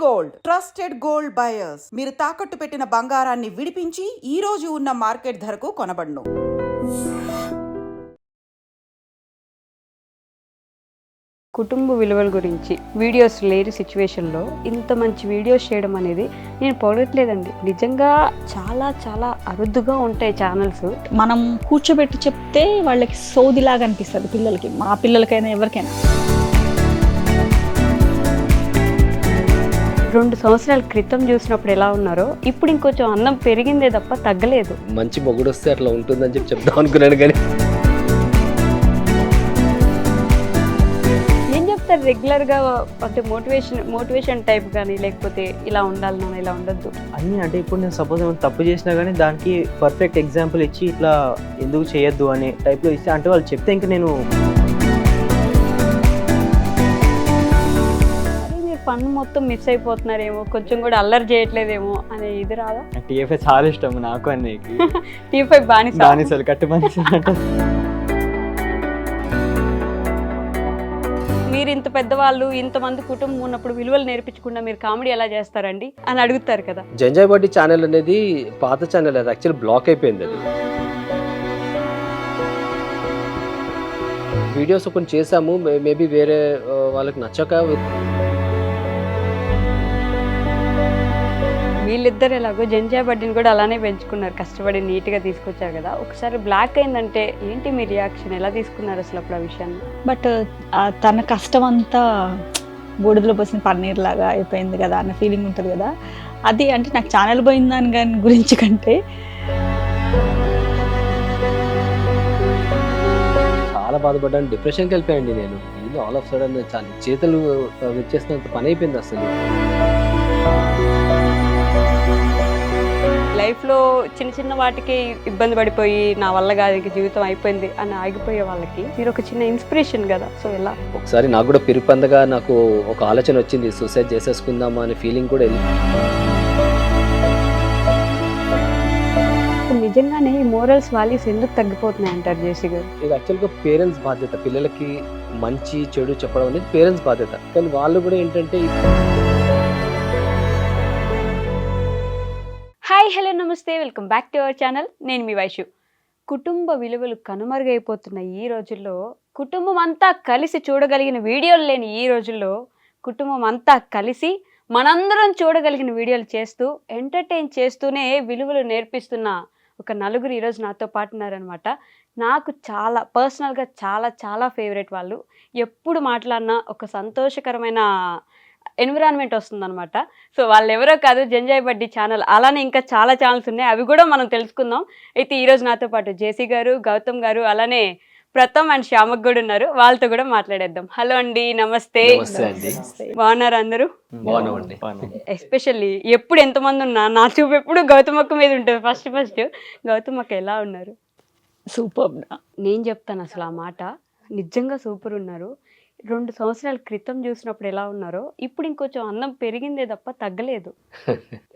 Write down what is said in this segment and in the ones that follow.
Gold trusted gold buyers మీరు తాకట్టు పెట్టిన బంగారాన్ని విడిపించి ఈ రోజు ఉన్న మార్కెట్ ధరకు కొనబడును. కుటుంబ విలువల గురించి వీడియోస్ లేని సిచ్యువేషన్లో ఇంత మంచి వీడియోస్ చేయడం అనేది నేను పొగట్లేదండి. నిజంగా చాలా చాలా అరుదుగా ఉంటాయి ఛానల్స్. మనం కూర్చోబెట్టి చెప్తే వాళ్ళకి సోదిలాగా అనిపిస్తుంది పిల్లలకి, మా పిల్లలకైనా ఎవరికైనా. 2 సంవత్సరాల క్రితం చూసినప్పుడు ఎలా ఉన్నారో ఇప్పుడు ఇంకొంచెం అందం పెరిగిందే తప్ప తగ్గలేదు. మంచి మొగుడు వస్తే అట్లా ఉంటుందని చెప్దాం అనుకున్నాను కానీ ఏం చెప్తారు రెగ్యులర్గా అంటే మోటివేషన్ టైప్ కానీ లేకపోతే ఇలా ఉండాలి నాన్న ఇలా ఉండొద్దు అన్నీ. అంటే ఇప్పుడు నేను సపోజ్ ఏమైనా తప్పు చేసినా కానీ దానికి పర్ఫెక్ట్ ఎగ్జాంపుల్ ఇచ్చి ఇట్లా ఎందుకు చేయొద్దు అనే టైప్లో ఇస్తే, అంటే వాళ్ళు చెప్తే ఇంకా నేను పన్ను మొత్తం మిస్ అయిపోతున్నారేమో, కొంచెం కూడా అల్లరి చేయట్లేదేమో అనే ఇది రాదా? టీఎఫ్ఐ చాలా ఇష్టం నాకు అన్నయ్యకి. టీఎఫ్ఐ బానిసలు కట్టు బానిసలు. మీరు ఇంత పెద్దవాళ్ళు ఇంతమంది కుటుంబం ఉన్నప్పుడు విలువలు నేర్పించకుండా మీరు కామెడీ ఎలా చేస్తారండి అని అడుగుతారు కదా. జంజాయ్ బడ్డీ ఛానల్ అనేది పాత ఛానల్, అది యాక్చువల్ బ్లాక్ అయిపోయింది. అది వీడియోస్ కొన్ని చేసాము, మేబీ వేరే వాళ్ళకి నచ్చక. వీళ్ళిద్దరు ఎలాగో జంజాయ్ బడ్డీని కూడా అలానే పెంచుకున్నారు, కష్టపడి నీట్గా తీసుకొచ్చారు కదా. ఒకసారి బ్లాక్ అయిందంటే ఏంటి మీ రియాక్షన్, ఎలా తీసుకున్నారు అసలు అప్పుడు ఆ విషయాన్ని? బట్ తన కష్టం అంతా బూడిదలో పోసిన పన్నీర్ లాగా అయిపోయింది కదా అన్న ఫీలింగ్ ఉంటుంది కదా. అది అంటే నాకు ఛానల్ పోయిందని కానీ గురించి కంటే చాలా బాధపడ్డాను, డిప్రెషన్కి వెళ్ళిపోయండి నేను. ఇది ఆల్ ఆఫ్ సడన్ చాలా చేతులు వచ్చేసినంత పని అయిపోయింది అసలు. లైఫ్లో చిన్న చిన్న వాటికి ఇబ్బంది పడిపోయి నా వల్ల కాదు ఇంక జీవితం అయిపోయింది అని ఆగిపోయే వాళ్ళకి మీరు ఒక చిన్న ఇన్స్పిరేషన్ కదా. సో ఎలా ఒకసారి నాకు కూడా పిరిపందగా నాకు ఒక ఆలోచన వచ్చింది, సూసైడ్ చేసేసుకుందామా అనే ఫీలింగ్ కూడా వెళ్ళి. నిజంగానే ఈ మోరల్స్ వాల్యూస్ ఎందుకు తగ్గిపోతున్నాయి అంటారు జేసీ గారు? ఇది యాక్చువల్గా పేరెంట్స్ బాధ్యత, పిల్లలకి మంచి చెడు చెప్పడం అనేది పేరెంట్స్ బాధ్యత. కానీ వాళ్ళు కూడా ఏంటంటే హాయ్ హలో నమస్తే, welcome back to our channel. నేను మీ వైషు. కుటుంబ విలువలు కనుమరుగైపోతున్న ఈ రోజుల్లో, కుటుంబం అంతా కలిసి చూడగలిగిన వీడియోలు లేని ఈ రోజుల్లో, కుటుంబం అంతా కలిసి మనందరం చూడగలిగిన వీడియోలు చేస్తూ ఎంటర్టైన్ చేస్తూనే విలువలు నేర్పిస్తున్న ఒక నలుగురు ఈరోజు నాతో పాటు ఉన్నారనమాట. నాకు చాలా పర్సనల్గా చాలా చాలా ఫేవరెట్ వాళ్ళు. ఎప్పుడు మాట్లాడినా ఒక సంతోషకరమైన ఎన్విరాన్మెంట్ వస్తుందన్నమాట. సో వాళ్ళు ఎవరో కాదు, జంజాయ్ బడ్డీ ఛానల్. అలానే ఇంకా చాలా ఛానల్స్ ఉన్నాయి, అవి కూడా మనం తెలుసుకుందాం. అయితే ఈరోజు నాతో పాటు జేసీ గారు, గౌతమ్ గారు, అలానే ప్రథమ్ అండ్ శ్యామక్ కూడా ఉన్నారు. వాళ్ళతో కూడా మాట్లాడేద్దాం. హలో అండి, నమస్తే. బాగున్నారు అందరూ? బాగున్నామండి. ఎస్పెషల్లీ ఎప్పుడు ఎంతమంది ఉన్నా నా చూపు ఎప్పుడు గౌతమ్ అక్క మీద ఉంటుంది. ఫస్ట్ గౌతమ్ అక్క ఎలా ఉన్నారు? సూపర్. నేను చెప్తాను అసలు ఆ మాట, నిజంగా సూపర్ ఉన్నారు. 2 సంవత్సరాల క్రితం చూసినప్పుడు ఎలా ఉన్నారో ఇప్పుడు ఇంకొంచెం అందం పెరిగిందే తప్ప తగ్గలేదు.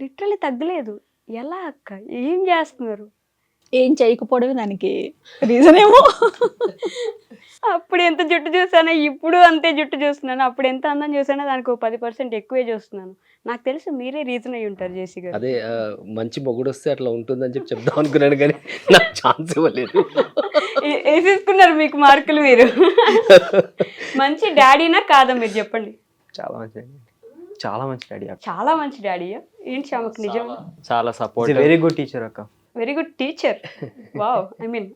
లిటరల్లీ తగ్గలేదు. ఎలా అక్క, ఏం చేస్తున్నారు? ఏం చేయకపోవడమే దానికి రీజన్ ఏమో. అప్పుడు ఎంత జుట్టు చూసానో ఇప్పుడు అంతే జుట్టు చూస్తున్నాను, అప్పుడు ఎంత అందం చూసానో దానికి 10% ఎక్కువే చూస్తున్నాను. నాకు తెలుసు మీరే రీజన్ అయ్యి ఉంటారు జేసీ గారు. అదే మంచి మొగుడు వస్తే అట్లా ఉంటుందని చెప్దాం అనుకున్నాను కానీ నాకు ఛాన్స్ ఇవ్వలేదు. వేసేసుకున్నారు మీకు మార్కులు మీరు. మంచి డాడీనా కాదా మీరు చెప్పండి? చాలా మంచి, చాలా మంచి డాడీ. చాలా మంచి డాడీయా? ఏంటి శ్యామకు నిజం? చాలా సపోర్ట్, వెరీ గుడ్ టీచర్ అక్క. Very good teacher. Wow. I mean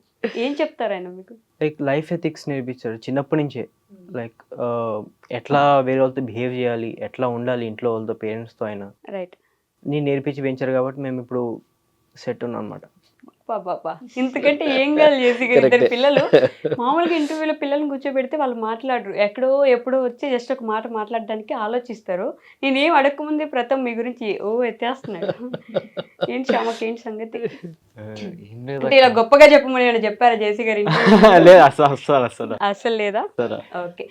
ఏం చెప్తారు ఆయన మీకు? లైక్ లైఫ్ ఎథిక్స్ నేర్పించారు చిన్నప్పటి నుంచే. లైక్ ఎట్లా వేరే వాళ్ళతో బిహేవ్ చేయాలి, ఎట్లా ఉండాలి ఇంట్లో వాళ్ళతో, పేరెంట్స్తో అయినా రైట్. నేను నేర్పించి పెంచారు కాబట్టి మేము ఇప్పుడు సెట్ ఉన్నాం అనమాట. పాపా ఇంతకంటే ఏం కాదు జేసీ గారు. ఇద్దరు పిల్లలు మామూలుగా ఇంటర్వ్యూలో పిల్లల్ని కూర్చోబెడితే వాళ్ళు మాట్లాడరు, ఎక్కడో ఎప్పుడో వచ్చి జస్ట్ ఒక మాట మాట్లాడడానికి ఆలోచిస్తారు. నేనేం అడగకముందే ప్రథమ్ మీ గురించి ఎత్తేస్తున్నాడు. ఏంటి శ్యామకి, ఏంటి సంగతి? అంటే ఇలా గొప్పగా చెప్పమని ఏమైనా చెప్పారా జేసీ గారు? అసలు లేదా? ఓకే.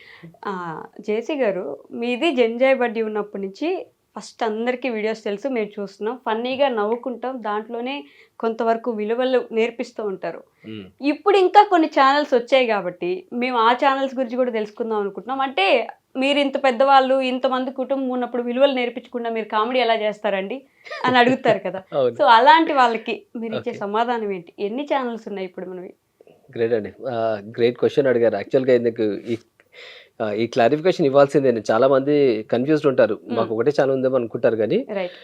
జేసీ గారు, మీది జంజాయ్ బడ్డీ ఉన్నప్పటి నుంచి ఫస్ట్ అందరికీ వీడియోస్ తెలుసు, మేము చూస్తున్నాం, ఫన్నీగా నవ్వుకుంటాం, దాంట్లోనే కొంతవరకు విలువలు నేర్పిస్తూ ఉంటారు. ఇప్పుడు ఇంకా కొన్ని ఛానల్స్ వచ్చాయి కాబట్టి మేము ఆ ఛానల్స్ గురించి కూడా తెలుసుకుందాం అనుకుంటున్నాం. అంటే మీరు ఇంత పెద్దవాళ్ళు ఇంతమంది కుటుంబం ఉన్నప్పుడు విలువలు నేర్పించకుండా మీరు కామెడీ ఎలా చేస్తారండి అని అడుగుతారు కదా. అవును. సో అలాంటి వాళ్ళకి మీరు ఇచ్చే Okay. సమాధానం ఏంటి? ఎన్ని ఛానల్స్ ఉన్నాయి ఇప్పుడు మనవి? గ్రేట్ అండి. గ్రేట్ క్వశ్చన్ అడిగారు. యాక్చువల్గా ఎందుకు ఈ క్లారిఫికేషన్ ఇవ్వాల్సిందే. చాలా మంది కన్ఫ్యూజ్డ్ ఉంటారు. మాకు ఒకటే ఛానల్ ఉందేమో అనుకుంటారు కానీ రైట్.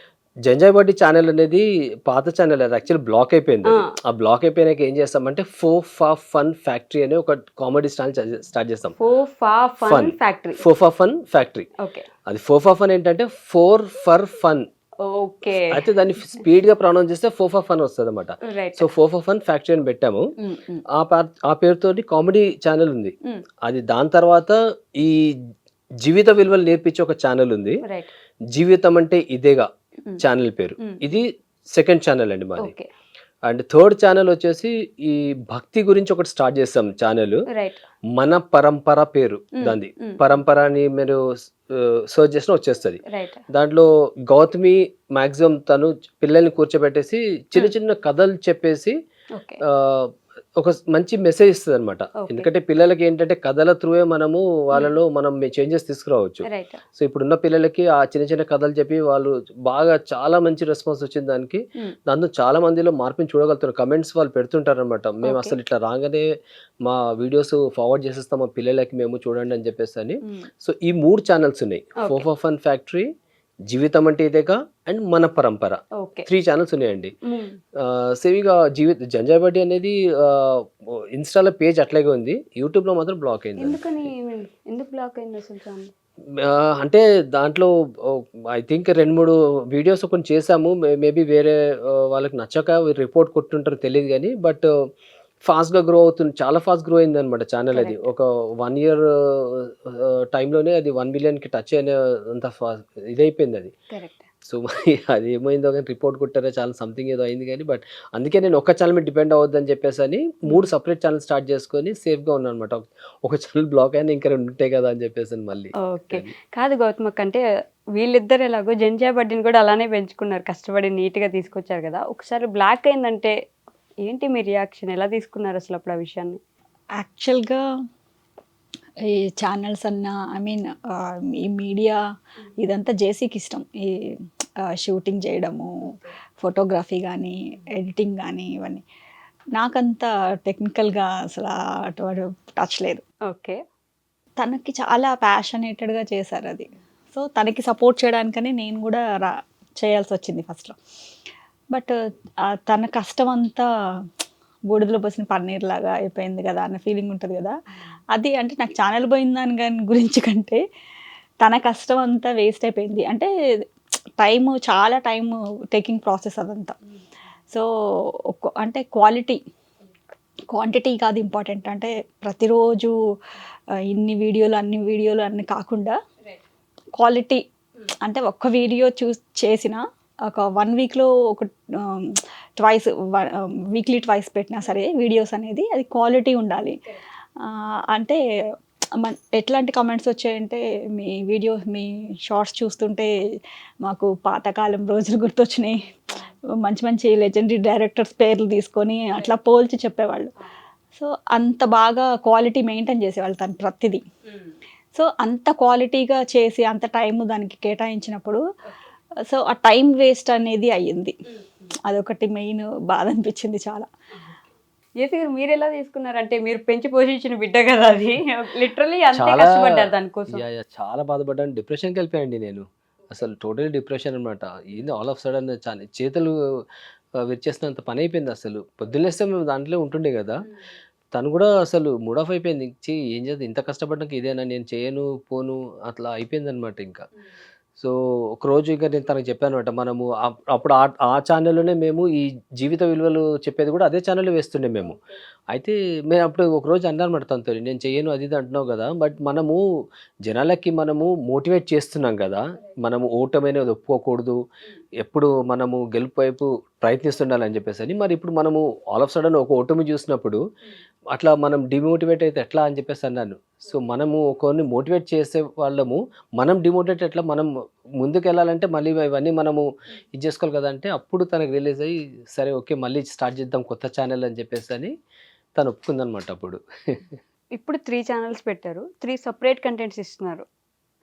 జంజాయి బడ్డీ ఛానల్ అనేది పాత ఛానల్. అది యాక్చువల్లీ బ్లాక్ అయిపోయింది. ఆ బ్లాక్ అయిపోయినాక ఏం చేస్తామంటే ఫోఫా ఫన్ ఫ్యాక్టరీ అనే ఒక కామెడీ ఛానల్ స్టార్ట్ చేస్తాం. Fofa Fun Factory. Fofa Fun Factory. Okay. అది ఫోఫా ఫన్ ఏంటంటే ఫోర్ ఫర్ ఫన్. ఓకే. అయితే దాన్ని స్పీడ్ గా ప్రొనౌన్స్ చేస్తే ఫోఫా ఫన్ వస్తుంది అనమాట. రైట్. సో ఫోఫా ఫన్ ఫ్యాక్టరీ అని పెట్టాము. ఆ పేరుతోటి కామెడీ ఛానల్ ఉంది. అది దాని తర్వాత ఈ జీవిత విలువలు నేర్పించే ఒక ఛానల్ ఉంది. రైట్. జీవితం అంటే ఇదేగా ఛానల్ పేరు. ఇది సెకండ్ ఛానల్ అండి మాది. ఓకే. అండ్ థర్డ్ ఛానల్ వచ్చేసి ఈ భక్తి గురించి ఒకటి స్టార్ట్ చేస్తాం ఛానల్. రైట్. మన పరంపర పేరు దాన్ని. పరంపర అని మీరు సర్చ్ చేసినా వచ్చేస్తుంది. రైట్. దాంట్లో గౌతమి మాక్సిమం తను పిల్లల్ని కూర్చోబెట్టేసి చిన్న చిన్న కథలు చెప్పేసి ఓకే. ఒక మంచి మెసేజ్ ఇస్తుంది అనమాట. Okay. ఎందుకంటే పిల్లలకి ఏంటంటే కథల త్రూవే మనము వాళ్ళలో మనం చేంజెస్ తీసుకురావచ్చు. రైట్. సో ఇప్పుడున్న పిల్లలకి ఆ చిన్న చిన్న కథలు చెప్పి వాళ్ళు బాగా చాలా మంచి రెస్పాన్స్ వచ్చింది దానికి. దాంతో చాలా మందిలో మార్పుని చూడగలుగుతున్నారు. కమెంట్స్ వాళ్ళు పెడుతుంటారు అనమాట. మేము Okay. అసలు ఇట్లా రాగానే మా వీడియోస్ ఫార్వర్డ్ చేసేస్తాం మా పిల్లలకి, మేము చూడండి అని చెప్పేసి అని. సో ఈ 3 ఛానల్స్ ఉన్నాయి. Okay. ఫోఫా ఫన్ ఫ్యాక్టరీ, జీవితం అంటే ఇదేగా అండ్ మన పరంపర. ఓకే. 3 ఛానల్స్ ఉన్నాయండి. సేవిగా జంజాయి బడ్డీ అనేది ఇన్స్టాలో పేజ్ అట్లాగే ఉంది. యూట్యూబ్లో మాత్రం బ్లాక్ అయింది. ఎందుకని ఎందుకు బ్లాక్ అయింది అసలు ఛానల్? అంటే దాంట్లో ఐ థింక్ 2-3 వీడియోస్ కొన్ని చేసాము. మేబీ వేరే వాళ్ళకి నచ్చక రిపోర్ట్ కొట్టుంటారు తెలియదు కానీ, బట్ ఫాస్ట్గా గ్రో అవుతుంది. చాలా ఫాస్ట్ గ్రో అయింది అనమాట ఛానల్. అది ఒక 1 year టైంలోనే అది 1 million-కి టచ్ అయిన అంత ఇదైపోయింది అది. కరెక్ట్. సో మరి అది ఏమైందో కానీ రిపోర్ట్ కొట్టారో చాలా సంథింగ్ ఏదో అయింది కానీ, బట్ అందుకే నేను ఒక ఛానల్ మీద డిపెండ్ అవ్వద్దని చెప్పేసి అని 3 separate ఛానల్ స్టార్ట్ చేసుకొని సేఫ్గా ఉన్నాను అనమాట. ఒక ఛానల్ బ్లాక్ అయినా ఇంకా 2 ఉంటాయి కదా అని చెప్పేసి మళ్ళీ. ఓకే. కాదు గౌతమక్, అంటే వీళ్ళిద్దరు ఎలాగో జంజాయి బడ్డీని కూడా అలానే పెంచుకున్నారు, కష్టపడి నీట్గా తీసుకొచ్చారు కదా. ఒకసారి బ్లాక్ అయిందంటే ఏంటి మీ రియాక్షన్? ఎలా తీసుకున్నారు అసలు అప్పుడు ఆ విషయాన్ని? యాక్చువల్గా ఈ ఛానల్స్ అన్న ఐ మీన్ ఈ మీడియా ఇదంతా జేసీకి ఇష్టం. ఈ షూటింగ్ చేయడము, ఫోటోగ్రఫీ కానీ, ఎడిటింగ్ కానీ, ఇవన్నీ నాకంత టెక్నికల్గా అసలు అటువంటి టచ్ లేదు. ఓకే. తనకి చాలా ప్యాషనేటెడ్గా చేశారు అది. సో తనకి సపోర్ట్ చేయడానికని నేను కూడా చేయాల్సి వచ్చింది ఫస్ట్లో. బట్ తన కష్టం అంతా బూడిదలో పోసిన పన్నీర్ లాగా అయిపోయింది కదా అన్న ఫీలింగ్ ఉంటుంది కదా. అది అంటే నాకు ఛానల్ పోయిన దాని గురించి కంటే తన కష్టం అంతా వేస్ట్ అయిపోయింది. అంటే చాలా టైము టేకింగ్ ప్రాసెస్ అదంతా. సో అంటే క్వాంటిటీ కాదు ఇంపార్టెంట్. అంటే ప్రతిరోజు అన్ని వీడియోలు అన్ని కాకుండా క్వాలిటీ. అంటే ఒక్క వీడియో చేసిన ఒక 1 weekలో ఒక వీక్లీ ట్వైస్ పెట్టినా సరే వీడియోస్ అనేది అది క్వాలిటీ ఉండాలి. అంటే ఎట్లాంటి కామెంట్స్ వచ్చాయంటే మీ షార్ట్స్ చూస్తుంటే మాకు పాతకాలం రోజులు గుర్తొచ్చినాయి, మంచి లెజెండరీ డైరెక్టర్స్ పేర్లు తీసుకొని అట్లా పోల్చి చెప్పేవాళ్ళు. సో అంత బాగా క్వాలిటీ మెయింటైన్ చేసేవాళ్ళు తను ప్రతిదీ. సో అంత క్వాలిటీగా చేసి అంత టైం దానికి కేటాయించినప్పుడు సో ఆ టైం వేస్ట్ అనేది అయ్యింది. అదొకటి మెయిన్ బాధ అనిపించింది చాలా. మీరు ఎలా తీసుకున్నారు? అంటే మీరు పెంచి పోషించిన బిడ్డ కదా అది, లిటరలీ అంతే చాలా కష్టపడ్డారు దానికోసం. చాలా బాధపడ్డాను. డిప్రెషన్కి వెళ్ళిపోయాయండి నేను. అసలు టోటల్ డిప్రెషన్ అనమాట. ఏంది ఆల్ ఆఫ్ సడన్ చేతులు విరిచేసినంత పని అయిపోయింది. అసలు పొద్దున్నేస్తే మేము దాంట్లో ఉంటుండే కదా. తను కూడా అసలు మూడ్ ఆఫ్ అయిపోయింది. ఏం చేద్దాం, ఇంత కష్టపడ్డాక ఇదేనా, నేను చేయను పోను అట్లా అయిపోయింది అనమాట ఇంకా. సో ఒకరోజు ఇంకా నేను తనకు చెప్పాను అనమాట. మనము అప్పుడు ఆ ఛానల్లోనే మేము ఈ జీవిత విలువలు చెప్పేది కూడా అదే ఛానల్లో వేస్తుండే మేము. అయితే మేము అప్పుడు ఒకరోజు అన్నానమాట తనతో, నేను చేయను అది ఇది అంటున్నావు కదా, బట్ మనము జనాలకి మనము మోటివేట్ చేస్తున్నాం కదా, మనము ఓటమైనది ఒప్పుకోకూడదు, ఎప్పుడు మనము గెలుపు వైపు ప్రయత్నిస్తుండాలని చెప్పేసి అని. మరి ఇప్పుడు మనము ఆల్ ఆఫ్ సడన్ ఒక ఓటమి చూసినప్పుడు అట్లా మనం డిమోటివేట్ అయితే ఎట్లా అని చెప్పేసి అన్నాను. సో మనము ఒకరిని మోటివేట్ చేసే వాళ్ళము, మనం డిమోటివేట్ ఎట్లా, మనం ముందుకు వెళ్ళాలంటే మళ్ళీ ఇవన్నీ మనము ఇది చేసుకోవాలి కదా. అంటే అప్పుడు తనకు రిలీజ్ అయ్యి సరే ఓకే మళ్ళీ స్టార్ట్ చేద్దాం కొత్త ఛానల్ అని చెప్పేసి అని తను ఒప్పుకుందనమాట అప్పుడు. ఇప్పుడు 3 ఛానల్స్ పెట్టారు, 3 separate కంటెంట్స్ ఇస్తున్నారు.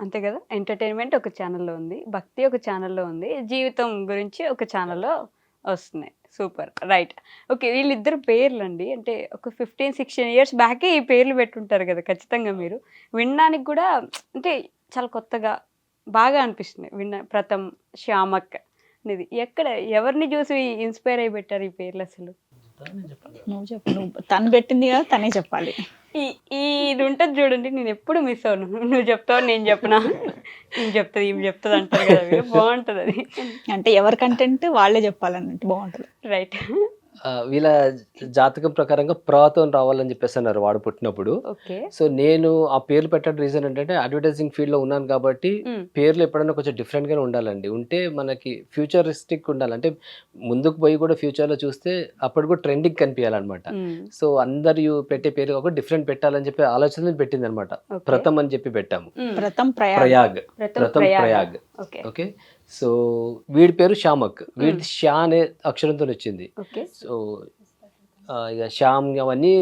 అంతే కదా, ఎంటర్టైన్మెంట్ ఒక ఛానల్లో ఉంది, భక్తి ఒక ఛానల్లో ఉంది, జీవితం గురించి ఒక ఛానల్లో వస్తున్నాయి. Super, right. ఓకే, వీళ్ళిద్దరు పేర్లు అండి, అంటే ఒక 15-16 ఇయర్స్ బ్యాకే ఈ పేర్లు పెట్టుంటారు కదా ఖచ్చితంగా. మీరు వినడానికి కూడా అంటే చాలా కొత్తగా బాగా అనిపిస్తుంది ప్రథమ్, శ్యామక్ అనేది. ఎక్కడ ఎవరిని చూసి ఇన్స్పైర్ అయి పెట్టారు ఈ పేర్లు అసలు? నువ్వు చెప్పు, తను పెట్టింది కదా, తనే చెప్పాలి. ఇది ఉంటుంది చూడండి, నేను ఎప్పుడు మిస్ అవును. నువ్వు చెప్తావు నేను చెప్పనా, నేను చెప్తుంది ఈమె చెప్తుంది అంటారు కదా, మీరు బాగుంటుంది అది. అంటే ఎవరి కంటెంట్ వాళ్ళే చెప్పాలన్నట్టు బాగుంటుంది. రైట్. వీళ్ళ జాతకం ప్రకారంగా ప్రతో రావాలని చెప్పేసి అన్నారు వాడు పుట్టినప్పుడు. ఓకే. సో నేను ఆ పేర్లు పెట్టడం రీజన్ ఏంటంటే అడ్వర్టైజింగ్ ఫీల్డ్ లో ఉన్నాను కాబట్టి పేర్లు ఎప్పుడైనా కొంచెం డిఫరెంట్ గానే ఉండాలండి. ఉంటే మనకి ఫ్యూచరిస్టిక్ ఉండాలి, అంటే ముందుకు పోయి కూడా ఫ్యూచర్ లో చూస్తే అప్పుడు కూడా ట్రెండింగ్ కనిపించాలన్నమాట. సో అందరు పెట్టే పేరు ఒక డిఫరెంట్ పెట్టాలని చెప్పి ఆలోచన పెట్టింది అనమాట. ప్రథమ్ అని చెప్పి పెట్టాము. ప్రథమ్ ప్రయాగ్, ప్రథమ్ ప్రయాగ్. ఓకే. సో వీడి పేరు శ్యామక్, వీడి షా అనే అక్షరంతో వచ్చింది. సో ఇక శ్యామ్ అవన్నీ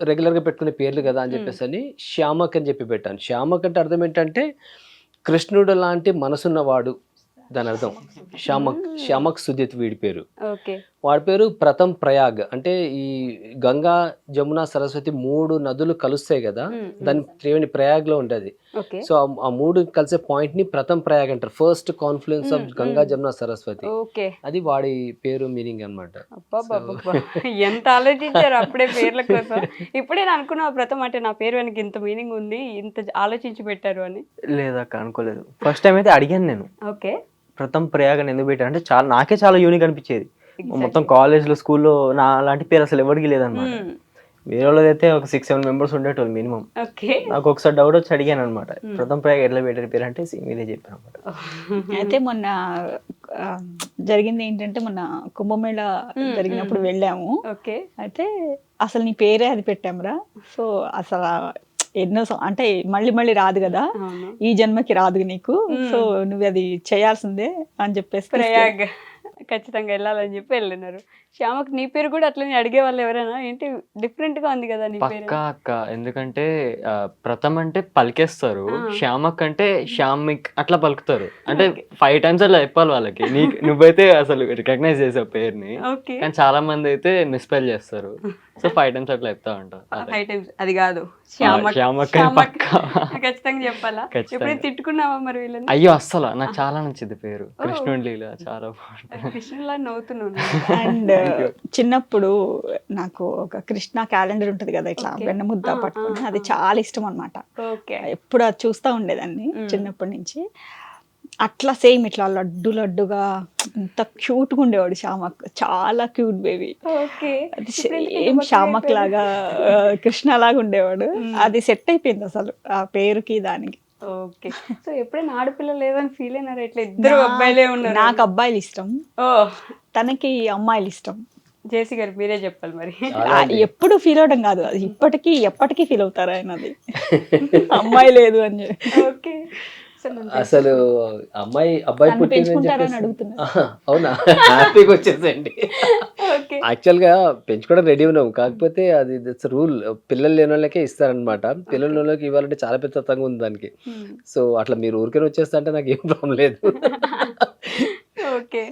రెగ్యులర్గా పెట్టుకునే పేర్లు కదా అని చెప్పేసి అని శ్యామక్ అని చెప్పి పెట్టాను. శ్యామక్ అంటే అర్థం ఏంటంటే కృష్ణుడు లాంటి మనసున్నవాడు, దాని అర్థం. శ్యామక్ సుజిత్ వీడి పేరు. వాడి పేరు ప్రథమ్ ప్రయాగ్, అంటే ఈ గంగా, జమున, సరస్వతి 3 నదులు కలుస్తాయి కదా, దాని త్రివేణి ప్రయాగ్ లో ఉంటది. సో ఆ 3 కలిసే పాయింట్ ని ప్రథమ్ ప్రయాగ్ అంటారు, first confluence of Ganga, Jamuna, Saraswati. అది వాడి పేరు మీనింగ్ అన్నమాట. ఎంత ఆలోచించారు అప్పుడే పేర్ల కోసం. ఇప్పుడే అనుకున్నా ప్రథమ్ అంటే నా పేరు వెనక ఇంత మీనింగ్ ఉంది, ఇంత ఆలోచించి పెట్టారు అని. లేదక్క, అనుకోలేదు. ఫస్ట్ టైం అయితే అడిగాను నేను, ఓకే, ప్రథమ్ ప్రయాగ్ అని ఎందుకు పెట్టారు అంటే నాకే చాలా యూనిక్ అనిపించేది. మొత్తం కాలేజ్లో, స్కూల్లో నా లాంటి పేరు అసలు ఎవరికి లేదనమాట. వేరే వాళ్ళది అయితే ఒక 6-7 మెంబర్స్ ఉండేటోళ్ళు మినిమం. నాకు ఒకసారి డౌట్ వచ్చి అడిగాను అనమాట, ప్రథమ్ ప్రయాగ్ ఎట్లా పెట్టారు పేరు అంటే మీరే చెప్పాను అనమాట. అయితే మొన్న జరిగింది ఏంటంటే, మొన్న కుంభమేళ జరిగినప్పుడు వెళ్ళాము. అయితే అసలు నీ పేరే అది పెట్టామురా. సో అసలు ఎన్నో అంటే మళ్ళీ రాదు కదా, ఈ జన్మకి రాదు నీకు, సో నువ్వు అది చేయాల్సిందే అని చెప్పేసి ప్రయాగ్ ఖచ్చితంగా వెళ్ళాలని చెప్పి వెళ్ళినారు. శ్యామక్ నీ పేరు కూడా అట్లనే అడిగే వాళ్ళు ఎవరైనా, ఏంటి డిఫరెంట్ గా ఉంది కదా నీ పేరు? పక్కా అక్క, ఎందుకంటే ప్రథమ్ అంటే పలికేస్తారు, శ్యామక్ అంటే శ్యామిక్ అట్లా పలుకుతారు. అంటే 5 times అట్లా చెప్పాలి వాళ్ళకి. నువ్వైతే అసలు రికగ్నైజ్ చేసావు పేరుని, కానీ చాలా మంది అయితే మిస్పెల్ చేస్తారు. సో 5 times అట్లా చెప్తా ఉంటారు. 5 times అది కాదు, శ్యామక్ ఖచ్చితంగా చెప్పాలా? ఎప్పుడైతే తిట్టుకున్నావా మరి వీళ్ళని? అయ్యో అస్సలు, నాకు చాలా నచ్చింది పేరు, కృష్ణుడి లీల చాలా బాగుంటుంది. కృష్ణులా నవ్వుతున్నాను. అండ్ చిన్నప్పుడు నాకు ఒక కృష్ణ క్యాలెండర్ ఉంటది కదా, ఇట్లా వెన్న ముద్ద పట్టుకుని, అది చాలా ఇష్టం అనమాట. ఎప్పుడు అది చూస్తూ ఉండేదాన్ని చిన్నప్పటి నుంచి. అట్లా సేమ్ ఇట్లా లడ్డుగా ఎంత క్యూట్గా ఉండేవాడు శ్యామక్, చాలా క్యూట్ బేబీ. సేమ్ శ్యామక్ లాగా కృష్ణ లాగా ఉండేవాడు. అది సెట్ అయిపోయింది అసలు ఆ పేరుకి దానికి. ఓకే. సో ఎప్పుడైనా ఆడపిల్ల లేదని ఫీల్ అయినారా? ఇట్లా ఇద్దరు అబ్బాయిలే ఉన్నారు. నాకు అబ్బాయిలు ఇష్టం, తనకి అమ్మాయిలు ఇష్టం. జేసీ గారు మీరే చెప్పాలి మరి. ఎప్పుడు ఫీల్ అవడం కాదు, అది ఎప్పటికీ ఫీల్ అవుతారు ఆయన, అది అమ్మాయి లేదు అని. ఓకే. అసలు అబ్బాయి పెంచుకుంటారని అడుగుతున్నా. అవునా, హ్యాపీగా వచ్చేసేయండి. యాక్చువల్ గా పెంచుకోవడం రెడీ ఉన్నాం, కాకపోతే అది రూల్, పిల్లలు లేని వాళ్ళకే ఇస్తారనమాట. పిల్లలు లేని వాళ్ళకి ఇవ్వాలంటే చాలా పెద్ద ఉంది దానికి. సో అట్లా మీరు ఊరికే వచ్చేస్తా అంటే నాకు ఏం ప్రాబ్లం లేదు.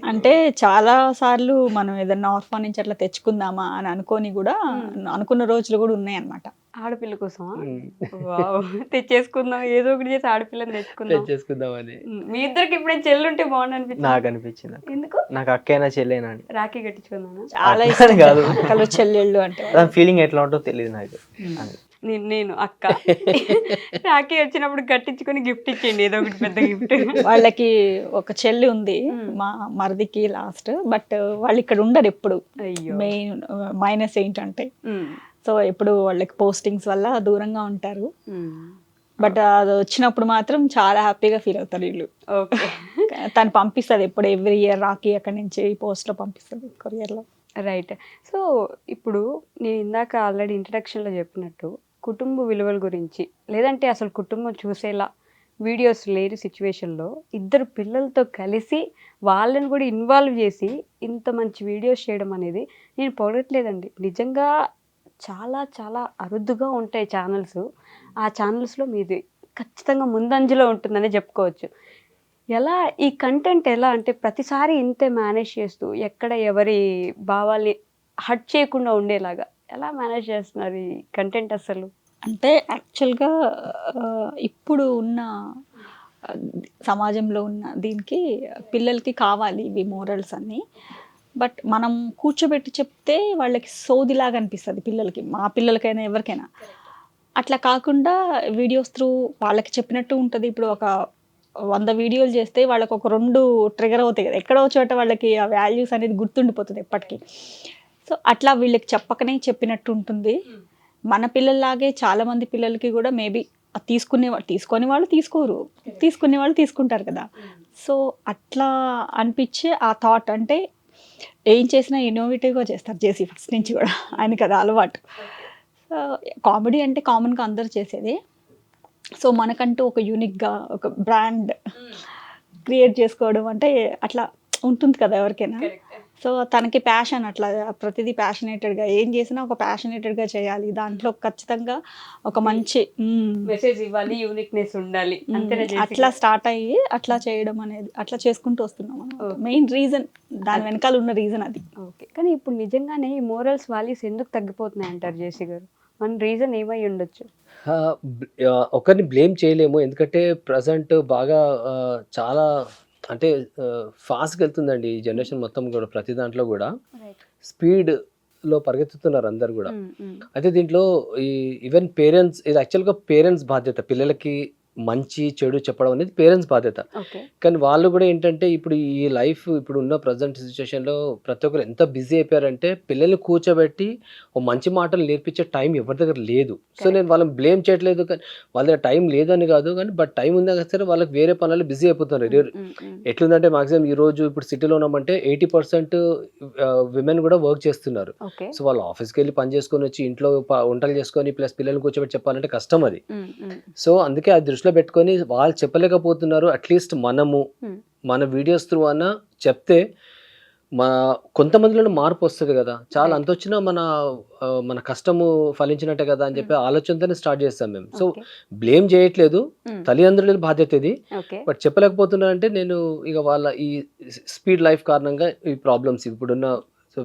అంటే చాలా సార్లు మనం ఏదన్నా ఆర్ఫాన్ నుంచి అట్లా తెచ్చుకుందామా అని అనుకున్న రోజులు కూడా ఉన్నాయి అన్నమాట. ఆడపిల్ల కోసం తెచ్చేసుకుందాం, ఏదో ఒకటి చేసి ఆడపిల్లని తెచ్చేసుకుందాం అని. మీ ఇద్దరికి ఎప్పుడైనా చెల్లి ఉంటే బాగుంది అనిపించింది? నాకు అనిపించింది. ఎందుకు? నాకు అక్కైనా చెల్లెనా అని. రాఖీ కట్టించుకుందాను చాలా ఇష్టం కాదు, అక్కలు చెల్లెళ్ళు అంటే ఫీలింగ్ ఎట్లా ఉంటుందో తెలియదు నాకు. నేను అక్క రాఖీ వచ్చినప్పుడు కట్టించుకొని గిఫ్ట్ ఇచ్చేయండి, ఏదో ఒకటి పెద్ద గిఫ్ట్. వాళ్ళకి ఒక చెల్లి ఉంది, మా మరిదికి లాస్ట్, బట్ వాళ్ళు ఇక్కడ ఉండరు ఎప్పుడు. మెయిన్ మైనస్ ఏంటంటే, సో ఎప్పుడు వాళ్ళకి పోస్టింగ్స్ వల్ల దూరంగా ఉంటారు. బట్ అది వచ్చినప్పుడు మాత్రం చాలా హ్యాపీగా ఫీల్ అవుతారు వీళ్ళు. తను పంపిస్తుంది ఎప్పుడు, ఎవ్రీ ఇయర్ రాఖీ అక్కడి నుంచి పోస్ట్లో పంపిస్తుంది, కొరియర్లో. రైట్. సో ఇప్పుడు నేను ఇందాక ఆల్రెడీ ఇంట్రడక్షన్లో చెప్పినట్టు కుటుంబ విలువల గురించి, లేదంటే అసలు కుటుంబం చూసేలా వీడియోస్ లేని సిచ్యువేషన్లో ఇద్దరు పిల్లలతో కలిసి వాళ్ళని కూడా ఇన్వాల్వ్ చేసి ఇంత మంచి వీడియోస్ చేయడం అనేది నేను పొగడట్లేదండి, నిజంగా చాలా చాలా అరుదుగా ఉంటాయి ఛానల్స్. ఆ ఛానల్స్లో మీది ఖచ్చితంగా ముందంజలో ఉంటుందని చెప్పుకోవచ్చు. ఎలా ఈ కంటెంట్ ఎలా అంటే ప్రతిసారి ఇంతే మేనేజ్ చేస్తూ ఎక్కడ ఎవరి భావాల్ని హర్ట్ చేయకుండా ఉండేలాగా ఎలా మేనేజ్ చేస్తున్నారు ఈ కంటెంట్ అసలు? అంటే యాక్చువల్గా ఇప్పుడు ఉన్న ఆ, సమాజంలో ఉన్న దీనికి పిల్లలకి కావాలి ఇవి మోరల్స్ అన్నీ. బట్ మనం కూర్చోబెట్టి చెప్తే వాళ్ళకి సోదిలాగా అనిపిస్తుంది పిల్లలకి, మా పిల్లలకైనా ఎవరికైనా. అట్లా కాకుండా వీడియోస్ త్రూ వాళ్ళకి చెప్పినట్టు ఉంటుంది. ఇప్పుడు ఒక 100 వీడియోలు చేస్తే వాళ్ళకి ఒక 2 ట్రిగర్ అవుతాయి కదా, ఎక్కడో చోట వాళ్ళకి ఆ వాల్యూస్ అనేది గుర్తుండిపోతుంది ఎప్పటికీ. సో అట్లా వీళ్ళకి చెప్పకనే చెప్పినట్టు ఉంటుంది. మన పిల్లల్లాగే చాలామంది పిల్లలకి కూడా మేబీ తీసుకునే వాళ్ళు తీసుకోరు, తీసుకునే వాళ్ళు తీసుకుంటారు కదా. సో అట్లా అనిపించే ఆ థాట్, అంటే ఏం చేసినా ఇన్నోవేటివ్గా చేస్తారు జేసీ ఫస్ట్ నుంచి కూడా, ఆయనకి అది అలవాటు. సో కామెడీ అంటే కామన్గా అందరు చేసేది. సో మనకంటూ ఒక యూనిక్గా ఒక బ్రాండ్ క్రియేట్ చేసుకోవడం అంటే అట్లా ఉంటుంది కదా ఎవరికైనా. సో తనకి ప్యాషన్, అట్లా ప్రతిదీ ప్యాషనేటెడ్గా ఏం చేసినా ఒక ప్యాషనేటెడ్గా చేయాలి, దాంట్లో ఖచ్చితంగా ఒక మంచి మెసేజ్ ఇవ్వాలి, యూనిక్నెస్ ఉండాలి, అట్లా స్టార్ట్ అయ్యి అట్లా చేయడం అనేది అట్లా చేసుకుంటూ వస్తున్నాం అన్నమాట. మెయిన్ రీజన్, దాని వెనకాల ఉన్న రీజన్ అది. ఓకే. కానీ ఇప్పుడు నిజంగానే ఈ మోరల్స్ వాల్యూస్ ఎందుకు తగ్గిపోతున్నాయి అంటారు జేసీ గారు? మన రీజన్ ఏమై ఉండొచ్చు? ఒకరిని బ్లేమ్ చేయలేము, ఎందుకంటే ప్రజెంట్ బాగా చాలా అంటే ఫాస్ట్గా వెళ్తుందండి ఈ జనరేషన్ మొత్తం కూడా. ప్రతి దాంట్లో కూడా స్పీడ్లో పరిగెత్తుతున్నారు అందరు కూడా. అయితే దీంట్లో ఈవెన్ పేరెంట్స్, ఇది యాక్చువల్గా పేరెంట్స్ బాధ్యత, పిల్లలకి మంచి చెడు చెప్పడం అనేది పేరెంట్స్ బాధ్యత. కానీ వాళ్ళు కూడా ఏంటంటే ఇప్పుడు ఈ లైఫ్ ఇప్పుడు ఉన్న ప్రజెంట్ సిచ్యువేషన్లో ప్రతి ఒక్కరు ఎంత బిజీ అయిపోయారంటే పిల్లల్ని కూర్చోబెట్టి ఓ మంచి మాటలు నేర్పించే టైం ఎవరి దగ్గర లేదు. సో నేను వాళ్ళని బ్లేమ్ చేయట్లేదు, కానీ వాళ్ళ దగ్గర టైం లేదని కాదు, కానీ బట్ టైం ఉందా సరే వాళ్ళకి వేరే పనులు బిజీ అయిపోతున్నారు. ఎట్లుందంటే మాక్సిమం ఈ రోజు ఇప్పుడు సిటీలో ఉన్నామంటే 80% విమెన్ కూడా వర్క్ చేస్తున్నారు. సో వాళ్ళు ఆఫీస్కి వెళ్ళి పని చేసుకొని వచ్చి ఇంట్లో వంటలు చేసుకొని ప్లస్ పిల్లల్ని కూర్చోబెట్టి చెప్పాలంటే కష్టం అది. సో అందుకే అది దృష్టిలో పెట్టుకొని వాళ్ళు చెప్పలేకపోతున్నారు. అట్లీస్ట్ మనము మన వీడియోస్ త్రూ అన్న చెప్తే కొంతమందిలో మార్పు వస్తుంది కదా, చాలా అంత వచ్చినా మన కష్టము ఫలించినట్టే కదా అని చెప్పి ఆలోచనతోనే స్టార్ట్ చేస్తాం మేము. సో బ్లేమ్ చేయట్లేదు, తల్లిదండ్రుల బాధ్యత ఇది. బట్ చెప్పలేకపోతున్నారంటే నేను ఇక వాళ్ళ ఈ స్పీడ్ లైఫ్ కారణంగా ఈ ప్రాబ్లమ్స్ ఇప్పుడున్న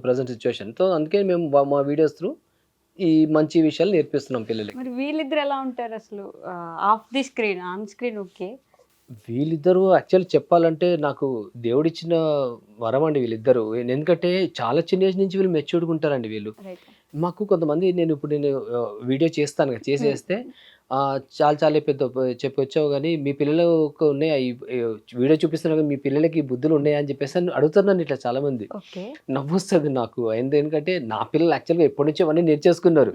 ప్రజెంట్ సిచ్యువేషన్. సో అందుకే మేము మా వీడియోస్ త్రూ ఈ మంచి విషయాలు నేర్పిస్తున్నాం పిల్లలకి. మరి వీళ్ళిద్దరు ఎలా ఉంటారు అసలు of the screen, on screen? Okay, వీళ్ళిద్దరూ యాక్చువల్లీ చెప్పాలంటే నాకు దేవుడిచ్చిన వరం అండి వీళ్ళిద్దరు. ఎందుకంటే చాలా చిన్న ఏజ్ నుంచి వీళ్ళు మెచ్యూర్డ్గా ఉంటారండి వీళ్ళు. మాకు కొంతమంది నేను వీడియో చేస్తాను కదా, చేసేస్తే చాలా పెద్ద చెప్పి వచ్చావు కానీ మీ పిల్లలకు ఉన్నాయా, వీడియో చూపిస్తున్నా మీ పిల్లలకి బుద్ధులు ఉన్నాయా అని చెప్పేసి అడుగుతున్నాను ఇట్లా చాలా మంది. నవ్వొస్తుంది నాకు, ఎందుకంటే నా పిల్లలు యాక్చువల్గా ఎప్పటి నుంచో అవన్నీ నేర్చేసుకున్నారు.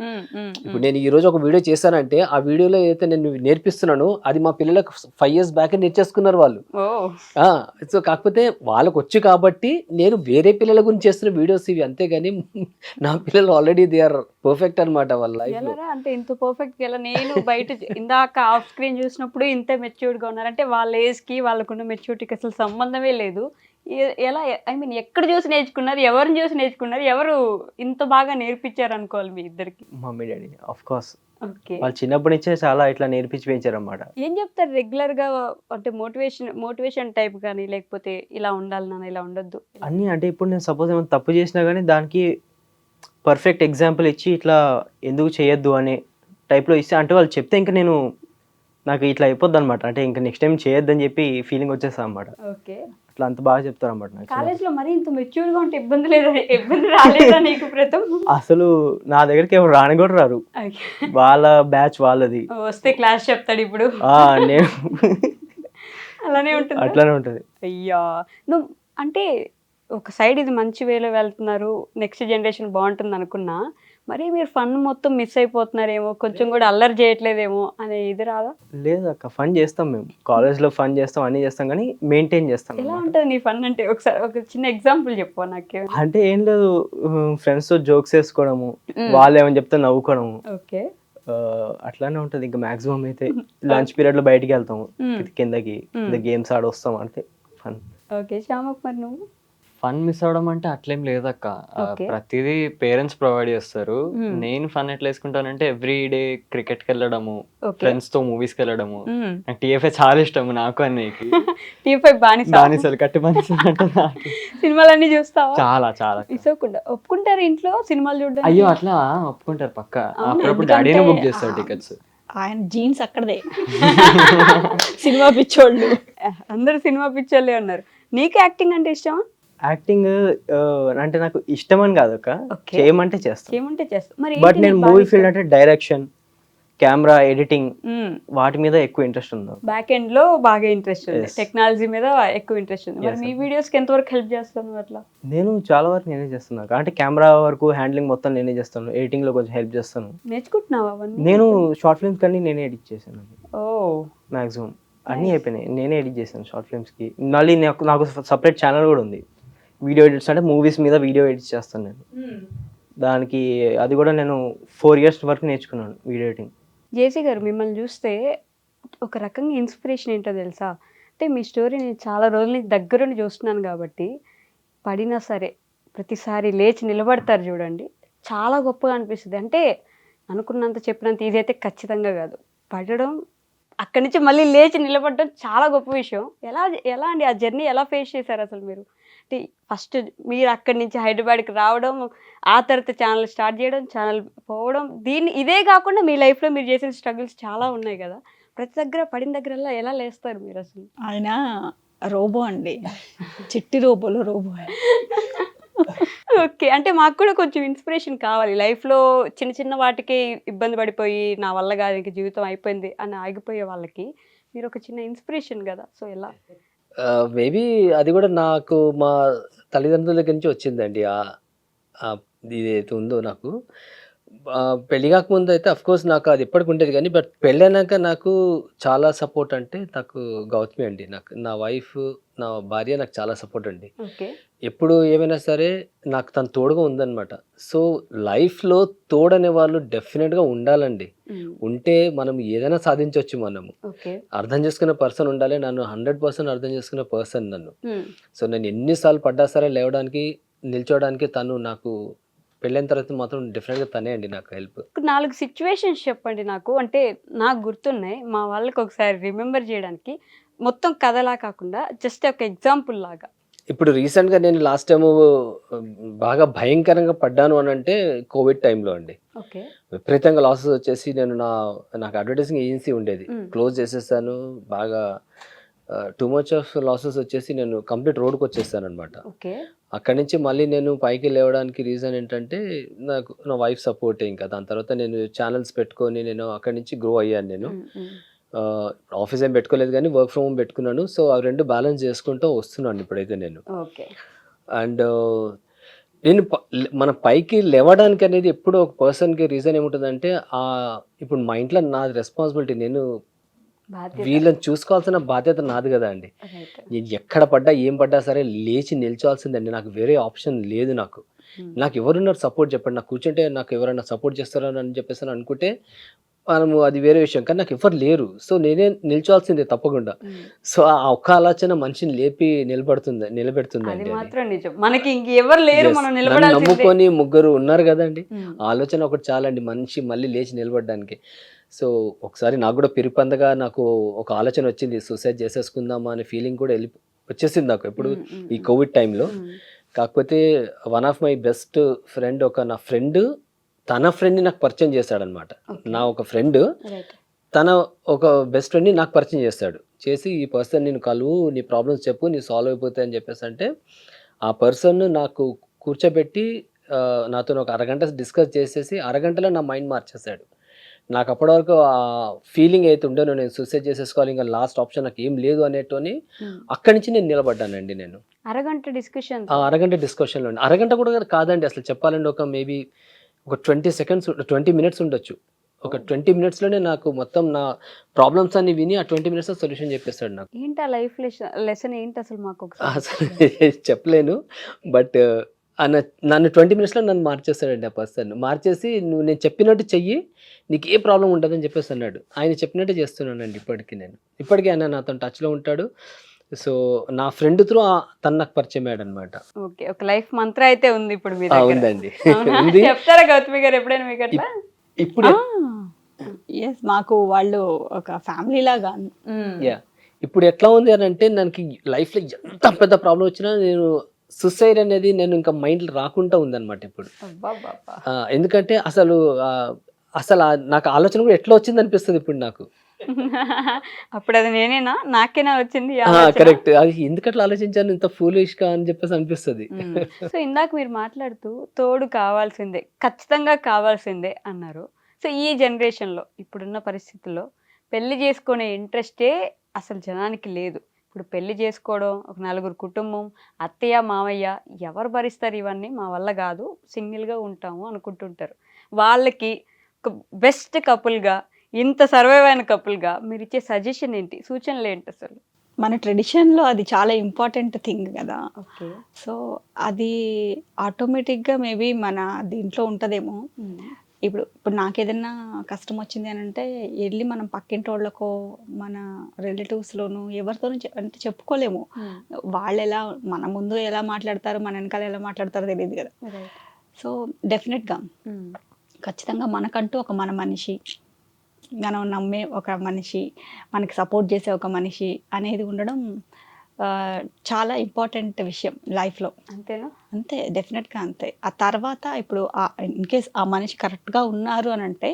ఇప్పుడు నేను ఈ రోజు ఒక వీడియో చేశానంటే ఆ వీడియోలో ఏదైతే నేను నేర్పిస్తున్నానో అది మా పిల్లలకు 5 years బ్యాక్ నేర్చేసుకున్నారు వాళ్ళు. సో కాకపోతే వాళ్ళకు వచ్చు కాబట్టి నేను వేరే పిల్లల గురించి చేస్తున్న వీడియోస్ ఇవి, అంతేగాని నా పిల్లలు ఆల్రెడీ దే ఆర్ పర్ఫెక్ట్ అనమాట వాళ్ళ లైఫ్ లో. అంటే ఇంత పర్ఫెక్ట్ గా నేను బయట ఇందాక ఆఫ్ స్క్రీన్ చూసినప్పుడు ఇంత మెచ్యూర్డ్ గా ఉన్నారు అంటే వాళ్ళ ఏజ్ కి వాళ్ళకున్న మెచ్యూరిటీకి అసలు సంబంధమే లేదు. ఎలా, ఐ మీన్ ఎక్కడ చూసి నేర్చుకున్నారు, ఎవరిని చూసి నేర్చుకున్నారు, ఎవరు ఇంత బాగా నేర్పించారు అనుకోవాలి మీ ఇద్దరికి? Mummy daddy of course. Okay, వాళ్ళు చిన్నప్పటి నుంచే చాలా ఇట్లా నేర్పించి పెంచారు అన్నమాట. ఏం చెప్తారు రెగ్యులర్ గా, అంటే మోటివేషన్ టైప్ కానీ లేకపోతే ఇలా ఉండాలి నాన్న ఇలా ఉండొద్దు అన్నీ? అంటే ఇప్పుడు నేను సపోజ్ ఏమైనా తప్పు చేసినా కానీ దానికి పర్ఫెక్ట్ ఎగ్జాంపుల్ ఇచ్చి ఇట్లా ఎందుకు చేయొద్దు అనే టైప్లో ఇస్తే, అంటే వాళ్ళు చెప్తే ఇంకా నాకు ఇట్లా అయిపోద్ది అనమాట. అంటే ఇంకా నెక్స్ట్ టైం చేయొద్దని చెప్పి ఫీలింగ్ వచ్చేస్తా అనమాట. ఓకే, అట్లా అంత బాగా చెప్తారు అనమాట. నాకు కాలేజ్ లో మరి ఇంత మెచ్యూర్డ్ గా ఉంటే ఇబ్బంది రాలేదా నీకు ప్రథమ్? అసలు నా దగ్గరికి ఎవరు రాని కూడా రారు, వాళ్ళ బ్యాచ్ వాళ్ళది. వస్తే క్లాస్ చెప్తాడు ఇప్పుడు. నేను అలానే ఉంటుంది, అట్లానే ఉంటుంది. అయ్యా నువ్వు అంటే ఒక సైడ్ ఇది మంచి వేలో వెళ్తున్నారు, నెక్స్ట్ జనరేషన్ బాగుంటుంది అనుకున్నా, మరి మీరు ఫన్ మొత్తం మిస్ అయిపోతున్నారేమో, కొంచెం కూడా అల్లరి చేయట్లేదేమో అనే ఇది రాదా? లేదు అక్క, ఫన్ చేస్తాం మేము కాలేజ్లో, ఫన్ చేస్తాం, అన్నీ చేస్తాం, కానీ మెయింటైన్ చేస్తాం. ఎలా ఉంటుంది నీ ఫన్ అంటే? ఒకసారి ఒక చిన్న ఎగ్జాంపుల్ చెప్పు నాకు. అంటే ఏం లేదు, ఫ్రెండ్స్తో జోక్స్ వేసుకోవడము, వాళ్ళు ఏమని చెప్తే నవ్వుకోవడము. ఓకే, అట్లానే ఉంటుంది. ఇంకా మాక్సిమం అయితే లంచ్ పీరియడ్ లో బయటికి వెళ్తాము, కిందకి గేమ్స్ ఆడొస్తాం, అంటే ఫన్. ఓకే, శ్యామక్ మరి నువ్వు? ఫన్ మిస్ అవడం అంటే అట్లేం లేదక్క. Okay. ప్రతిదీ పేరెంట్స్ ప్రొవైడ్ చేస్తారు. Hmm. నేను ఫన్ ఎట్లా వేసుకుంటానంటే ఎవ్రీ డే క్రికెట్కి వెళ్ళడము, Okay. ఫ్రెండ్స్ తో మూవీస్కి వెళ్ళడము. నాకు టీఎఫ్ఐ చాలా ఇష్టం, నాకు అన్నయ్యకి. టీ5 బానిస బానిసలు కట్టి బానిసలు అంటే నాకు సినిమాలన్నీ చూస్తావా? చాలా చాలా. ఇసోకుండా ఒప్పుకుంటారు ఇంట్లో సినిమాలు చూడడం? అయ్యో అట్లా ఒప్పుకుంటారు పక్క. అవునా? అప్పుడప్పుడు ఎందుకంటే- డాడీనే బుక్ చేస్తారు టికెట్స్. ఆయన జీన్స్ అక్కడదే సినిమా పిచ్చోళ్ళు. అందరూ సినిమా పిక్చర్లే ఉన్నారు. నీకు యాక్టింగ్ అంటే ఇష్టమా? యాక్టింగ్ అంటే నాకు ఇష్టం అని కాదు అక్క, Okay. చేయమంటే చేస్తాను. ఏమంటే చేస్తా మరి బట్ నేను మూవీ ఫీల్డ్ అంటే డైరెక్షన్, కెమెరా, ఎడిటింగ్ వాటి మీద ఎక్కువ ఇంట్రెస్ట్ ఉంది. బ్యాక్ ఎండ్ లో బాగా ఇంట్రెస్ట్ ఉంది, Yes. టెక్నాలజీ మీద ఎక్కువ ఇంట్రెస్ట్ ఉంది. మరి Yes, మీ sir. వీడియోస్ కి ఎంతవరకు హెల్ప్ చేస్తాను అట్లా? నేను చాలా వరకు నేనే చేస్తున్నాను, అంటే కెమెరా వరకు హ్యాండ్లింగ్ మొత్తం నేనే చేస్తాను, ఎడిటింగ్ లో కొంచెం హెల్ప్ చేస్తాను. నేర్చుకుంటున్నావా అవన్నీ? నేను షార్ట్ ఫిల్మ్స్ కానీ నేనే ఎడిట్ చేశాను, ఓ మాక్సిమం అన్నీ అయిపోయినాయి. నేనే ఎడిట్ చేశాను షార్ట్ ఫిల్మ్స్ కి. మళ్ళీ నాకు సపరేట్ ఛానల్ కూడా ఉంది, వీడియో ఎడిట్స్ అంటే మూవీస్ మీద వీడియో ఎడిట్ చేస్తాను నేను. దానికి అది కూడా నేను 4 years వరకు నేర్చుకున్నాను వీడియో ఎడిటింగ్. జేసీ గారు, మిమ్మల్ని చూస్తే ఒక రకంగా ఇన్స్పిరేషన్ ఏంటో తెలుసా? అంటే మీ స్టోరీ నేను చాలా రోజుల నుంచి దగ్గరుండి చూస్తున్నాను కాబట్టి, పడినా సరే ప్రతిసారి లేచి నిలబడతారు చూడండి, చాలా గొప్పగా అనిపిస్తుంది. అంటే అనుకున్నంత చెప్పినంత ఈజీ అయితే ఖచ్చితంగా కాదు. పడడం, అక్కడి నుంచి మళ్ళీ లేచి నిలబడడం చాలా గొప్ప విషయం. ఎలా అండి ఆ జర్నీ ఎలా ఫేస్ చేశారు అసలు మీరు? అంటే ఫస్ట్ మీరు అక్కడి నుంచి హైదరాబాద్కి రావడం, ఆ తర్వాత ఛానల్ స్టార్ట్ చేయడం, ఛానల్ పోవడం, ఇదే కాకుండా మీ లైఫ్లో మీరు చేసిన స్ట్రగుల్స్ చాలా ఉన్నాయి కదా, ప్రతి దగ్గర పడిన దగ్గరల్లా ఎలా లేస్తారు మీరు అసలు? ఆయన రోబో అండి, చిట్టి రోబోలో రోబో. ఓకే, అంటే మాకు కూడా కొంచెం ఇన్స్పిరేషన్ కావాలి. లైఫ్లో చిన్న చిన్న వాటికి ఇబ్బంది పడిపోయి నా వల్ల కాదు ఇంక జీవితం అయిపోయింది అని ఆగిపోయే వాళ్ళకి మీరు ఒక చిన్న ఇన్స్పిరేషన్ కదా, సో ఎలా? మేబీ అది కూడా నాకు మా తల్లిదండ్రుల దగ్గర నుంచి వచ్చిందండి. ఇదైతే ఉందో నాకు పెళ్లి కాకముందు అయితే అఫ్కోర్స్ నాకు అది ఎప్పటికి ఉండేది, కానీ బట్ పెళ్ళైనాక నాకు చాలా సపోర్ట్ అంటే నాకు గౌతమి అండి. నాకు నా వైఫ్, నా భార్య నాకు చాలా సపోర్ట్ అండి. ఓకే. ఎప్పుడు ఏమైనా సరే నాకు తను తోడుగా ఉందన్నమాట. సో లైఫ్లో తోడనే వాళ్ళు డెఫినెట్గా ఉండాలండి. ఉంటే మనం ఏదైనా సాధించవచ్చు. మనము ఓకే. అర్థం చేసుకునే పర్సన్ ఉండాలి. నన్ను 100% అర్థం చేసుకునే పర్సన్ నన్ను. సో నేను ఎన్నిసార్లు పడ్డా సరే లేవడానికి, నిల్చోవడానికి తను నాకు పెళ్ళైన తర్వాత మాత్రం డెఫినెట్గా తనే అండి నాకు హెల్ప్. 4 సిచ్యువేషన్స్ చెప్పండి నాకు, అంటే నాకు గుర్తున్నాయి, మా వాళ్ళకి ఒకసారి రిమెంబర్ చేయడానికి. మొత్తం కథలా కాకుండా జస్ట్ ఒక ఎగ్జాంపుల్ లాగా. ఇప్పుడు రీసెంట్గా నేను లాస్ట్ టైము బాగా భయంకరంగా పడ్డాను అని అంటే కోవిడ్ టైంలో అండి. ఓకే. విపరీతంగా లాసెస్ వచ్చేసి నాకు అడ్వర్టైజింగ్ ఏజెన్సీ ఉండేది, క్లోజ్ చేసేసాను. బాగా టూ మచ్ ఆఫ్ లాసెస్ వచ్చేసి నేను కంప్లీట్ రోడ్కి వచ్చేసాను అనమాట. ఓకే. అక్కడి నుంచి మళ్ళీ నేను పైకి లేవడానికి రీజన్ ఏంటంటే నాకు నా వైఫ్ సపోర్టే. ఇంకా దాని తర్వాత నేను ఛానల్స్ పెట్టుకొని నేను అక్కడి నుంచి గ్రో అయ్యాను. నేను ఆఫీస్ ఏం పెట్టుకోలేదు కానీ వర్క్ ఫ్రమ్ హోమ్ పెట్టుకున్నాను. సో అవి రెండు బ్యాలెన్స్ చేసుకుంటూ వస్తున్నాను ఇప్పుడైతే నేను. ఓకే. అండ్ నేను మన పైకి లేవడానికి అనేది ఎప్పుడు ఒక పర్సన్కి రీజన్ ఏముంటుందంటే ఇప్పుడు మా ఇంట్లో నాది రెస్పాన్సిబిలిటీ. నేను వీళ్ళని చూసుకోవాల్సిన బాధ్యత నాది కదా అండి. నేను ఎక్కడ పడ్డా ఏం పడ్డా సరే లేచి నిల్చోవాల్సిందండి. నాకు వేరే ఆప్షన్ లేదు. నాకు ఎవరున్నారు సపోర్ట్ చెప్పండి. నాకు కూర్చుంటే నాకు ఎవరైనా సపోర్ట్ చేస్తారని చెప్పేసి అనుకుంటే మనము అది వేరే విషయం, కానీ నాకు ఎవరు లేరు. సో నేనే నిల్చోవాల్సిందే తప్పకుండా. సో ఆ ఒక్క ఆలోచన మనిషిని లేపి నిలబెడుతుందండి. మనకి ఇంకెవరు లేరు, మనం నమ్ముకొని ముగ్గురు ఉన్నారు కదండి. ఆలోచన ఒకటి చాలండి మనిషి మళ్ళీ లేచి నిలబడడానికి. సో ఒకసారి నాకు కూడా పిరిపందగా నాకు ఒక ఆలోచన వచ్చింది, సూసైడ్ చేసేసుకుందామా అనే ఫీలింగ్ కూడా వచ్చేసింది నాకు ఎప్పుడు ఈ కోవిడ్ టైంలో. కాకపోతే one of my best friend, నా ఫ్రెండ్ తన ఫ్రెండ్ని నాకు పరిచయం చేశాడనమాట. నా ఒక ఫ్రెండ్ తన ఒక బెస్ట్ ఫ్రెండ్ని నాకు పరిచయం చేసి ఈ పర్సన్ నేను కలువు, నీ ప్రాబ్లమ్స్ చెప్పు, నీ సాల్వ్ అయిపోతాయి అని చెప్పేసి అంటే ఆ పర్సన్ నాకు కూర్చోబెట్టి నాతో ఒక అరగంట డిస్కస్ చేసేసి అరగంటలో నా మైండ్ మార్చేశాడు. నాకు అప్పటి వరకు ఆ ఫీలింగ్ అయితే ఉండేనో నేను సూసైడ్ చేసేసుకోవాలి, ఇంకా లాస్ట్ ఆప్షన్ నాకు ఏం లేదు అనేటోని అక్కడి నుంచి నేను నిలబడ్డానండి. నేను అరగంట డిస్కషన్లో, అరగంట కూడా కాదండి అసలు చెప్పాలండి, ఒక మేబీ ఒక 20 minutes ఉండొచ్చు. ఒక 20 minutesలోనే నాకు మొత్తం నా ప్రాబ్లమ్స్ అన్ని విని ఆ 20 minutesలో సొల్యూషన్ చెప్పేస్తాడు నాకు. ఏంటి ఆ లైఫ్ లెసన్ ఏంటి అసలు మాకు అసలు చెప్పలేను. బట్ నన్ను 20 minutesలో నన్ను మార్చేస్తాడండి ఆ పర్సన్. మార్చేసి నువ్వు నేను చెప్పినట్టు చెయ్యి, నీకు ఏ ప్రాబ్లం ఉండదని చెప్పేసి అన్నాడు. ఆయన చెప్పినట్టే చేస్తున్నానండి ఇప్పటికీ. ఆయన నాతో టచ్లో ఉంటాడు. సో నా ఫ్రెండ్ త్రూ తను నాకు పరిచయం అయ్యాడు అనమాట. ఓకే, ఒక లైఫ్ మంత్ర అయితే ఉంది ఇప్పుడు మీ దగ్గర. ఉందండి. అవునా? ఉంది. చెప్తారా గౌతమి గారు ఎప్పుడైనా మీకు అట్లా? ఇప్పుడు ఎస్, మాకు వాళ్ళు ఒక ఫ్యామిలీ లాగా. యా, ఇప్పుడు ఎట్లా ఉంది అని అంటే నాకు లైఫ్లో ఎంత పెద్ద ప్రాబ్లం వచ్చినా నేను సుసైడ్ అనేది నేను ఇంకా మైండ్లో రాకుండా ఉందన్నమాట ఇప్పుడు. అబ్బబ్బబ్బా. ఎందుకంటే అసలు నాకు ఆలోచన కూడా ఎట్లా వచ్చింది అనిపిస్తుంది ఇప్పుడు నాకు. అప్పుడు అది నేనేనా, నాకేనా వచ్చింది ఈ ఆలోచన? కరెక్ట్, అది ఎందుకట్లా ఆలోచించాను ఇంత ఫూలిష్ గా అని చెప్పేసి అనిపిస్తుంది. సో ఇందాక మీరు మాట్లాడుతూ తోడు కావాల్సిందే, ఖచ్చితంగా కావాల్సిందే అన్నారు. సో ఈ జనరేషన్లో ఇప్పుడున్న పరిస్థితుల్లో పెళ్లి చేసుకునే ఇంట్రెస్టే అసలు జనానికి లేదు. ఇప్పుడు పెళ్లి చేసుకోవడం, ఒక నలుగురు కుటుంబం, అత్తయ్య మామయ్య ఎవరు భరిస్తారు ఇవన్నీ, మా వల్ల కాదు, సింగిల్గా ఉంటాము అనుకుంటుంటారు. వాళ్ళకి ఒక బెస్ట్ కపుల్గా, ఇంత సర్వైవ్ అయిన కపుల్గా మీరు ఇచ్చే సజెషన్ ఏంటి, సూచనలు ఏంటి అసలు? మన ట్రెడిషన్లో అది చాలా ఇంపార్టెంట్ థింగ్ కదా. ఓకే. సో అది ఆటోమేటిక్గా మేబీ మన దీంట్లో ఉంటుందేమో. ఇప్పుడు నాకు ఏదైనా కష్టం వచ్చింది అని అంటే వెళ్ళి మనం పక్కింటి వాళ్ళకో మన రిలేటివ్స్లోనూ ఎవరితోనూ అంటే చెప్పుకోలేము. వాళ్ళు ఎలా మన ముందు ఎలా మాట్లాడతారు, మన వెనకాల ఎలా మాట్లాడతారో తెలియదు కదా. సో డెఫినెట్గా ఖచ్చితంగా మనకంటూ ఒక మన మనిషి, మనం నమ్మే ఒక మనిషి, మనకి సపోర్ట్ చేసే ఒక మనిషి అనేది ఉండడం చాలా ఇంపార్టెంట్ విషయం లైఫ్లో. అంతేనా? అంతే, డెఫినెట్గా అంతే. ఆ తర్వాత ఇప్పుడు ఇన్ కేస్ ఆ మనిషి కరెక్ట్గా ఉన్నారు అని అంటే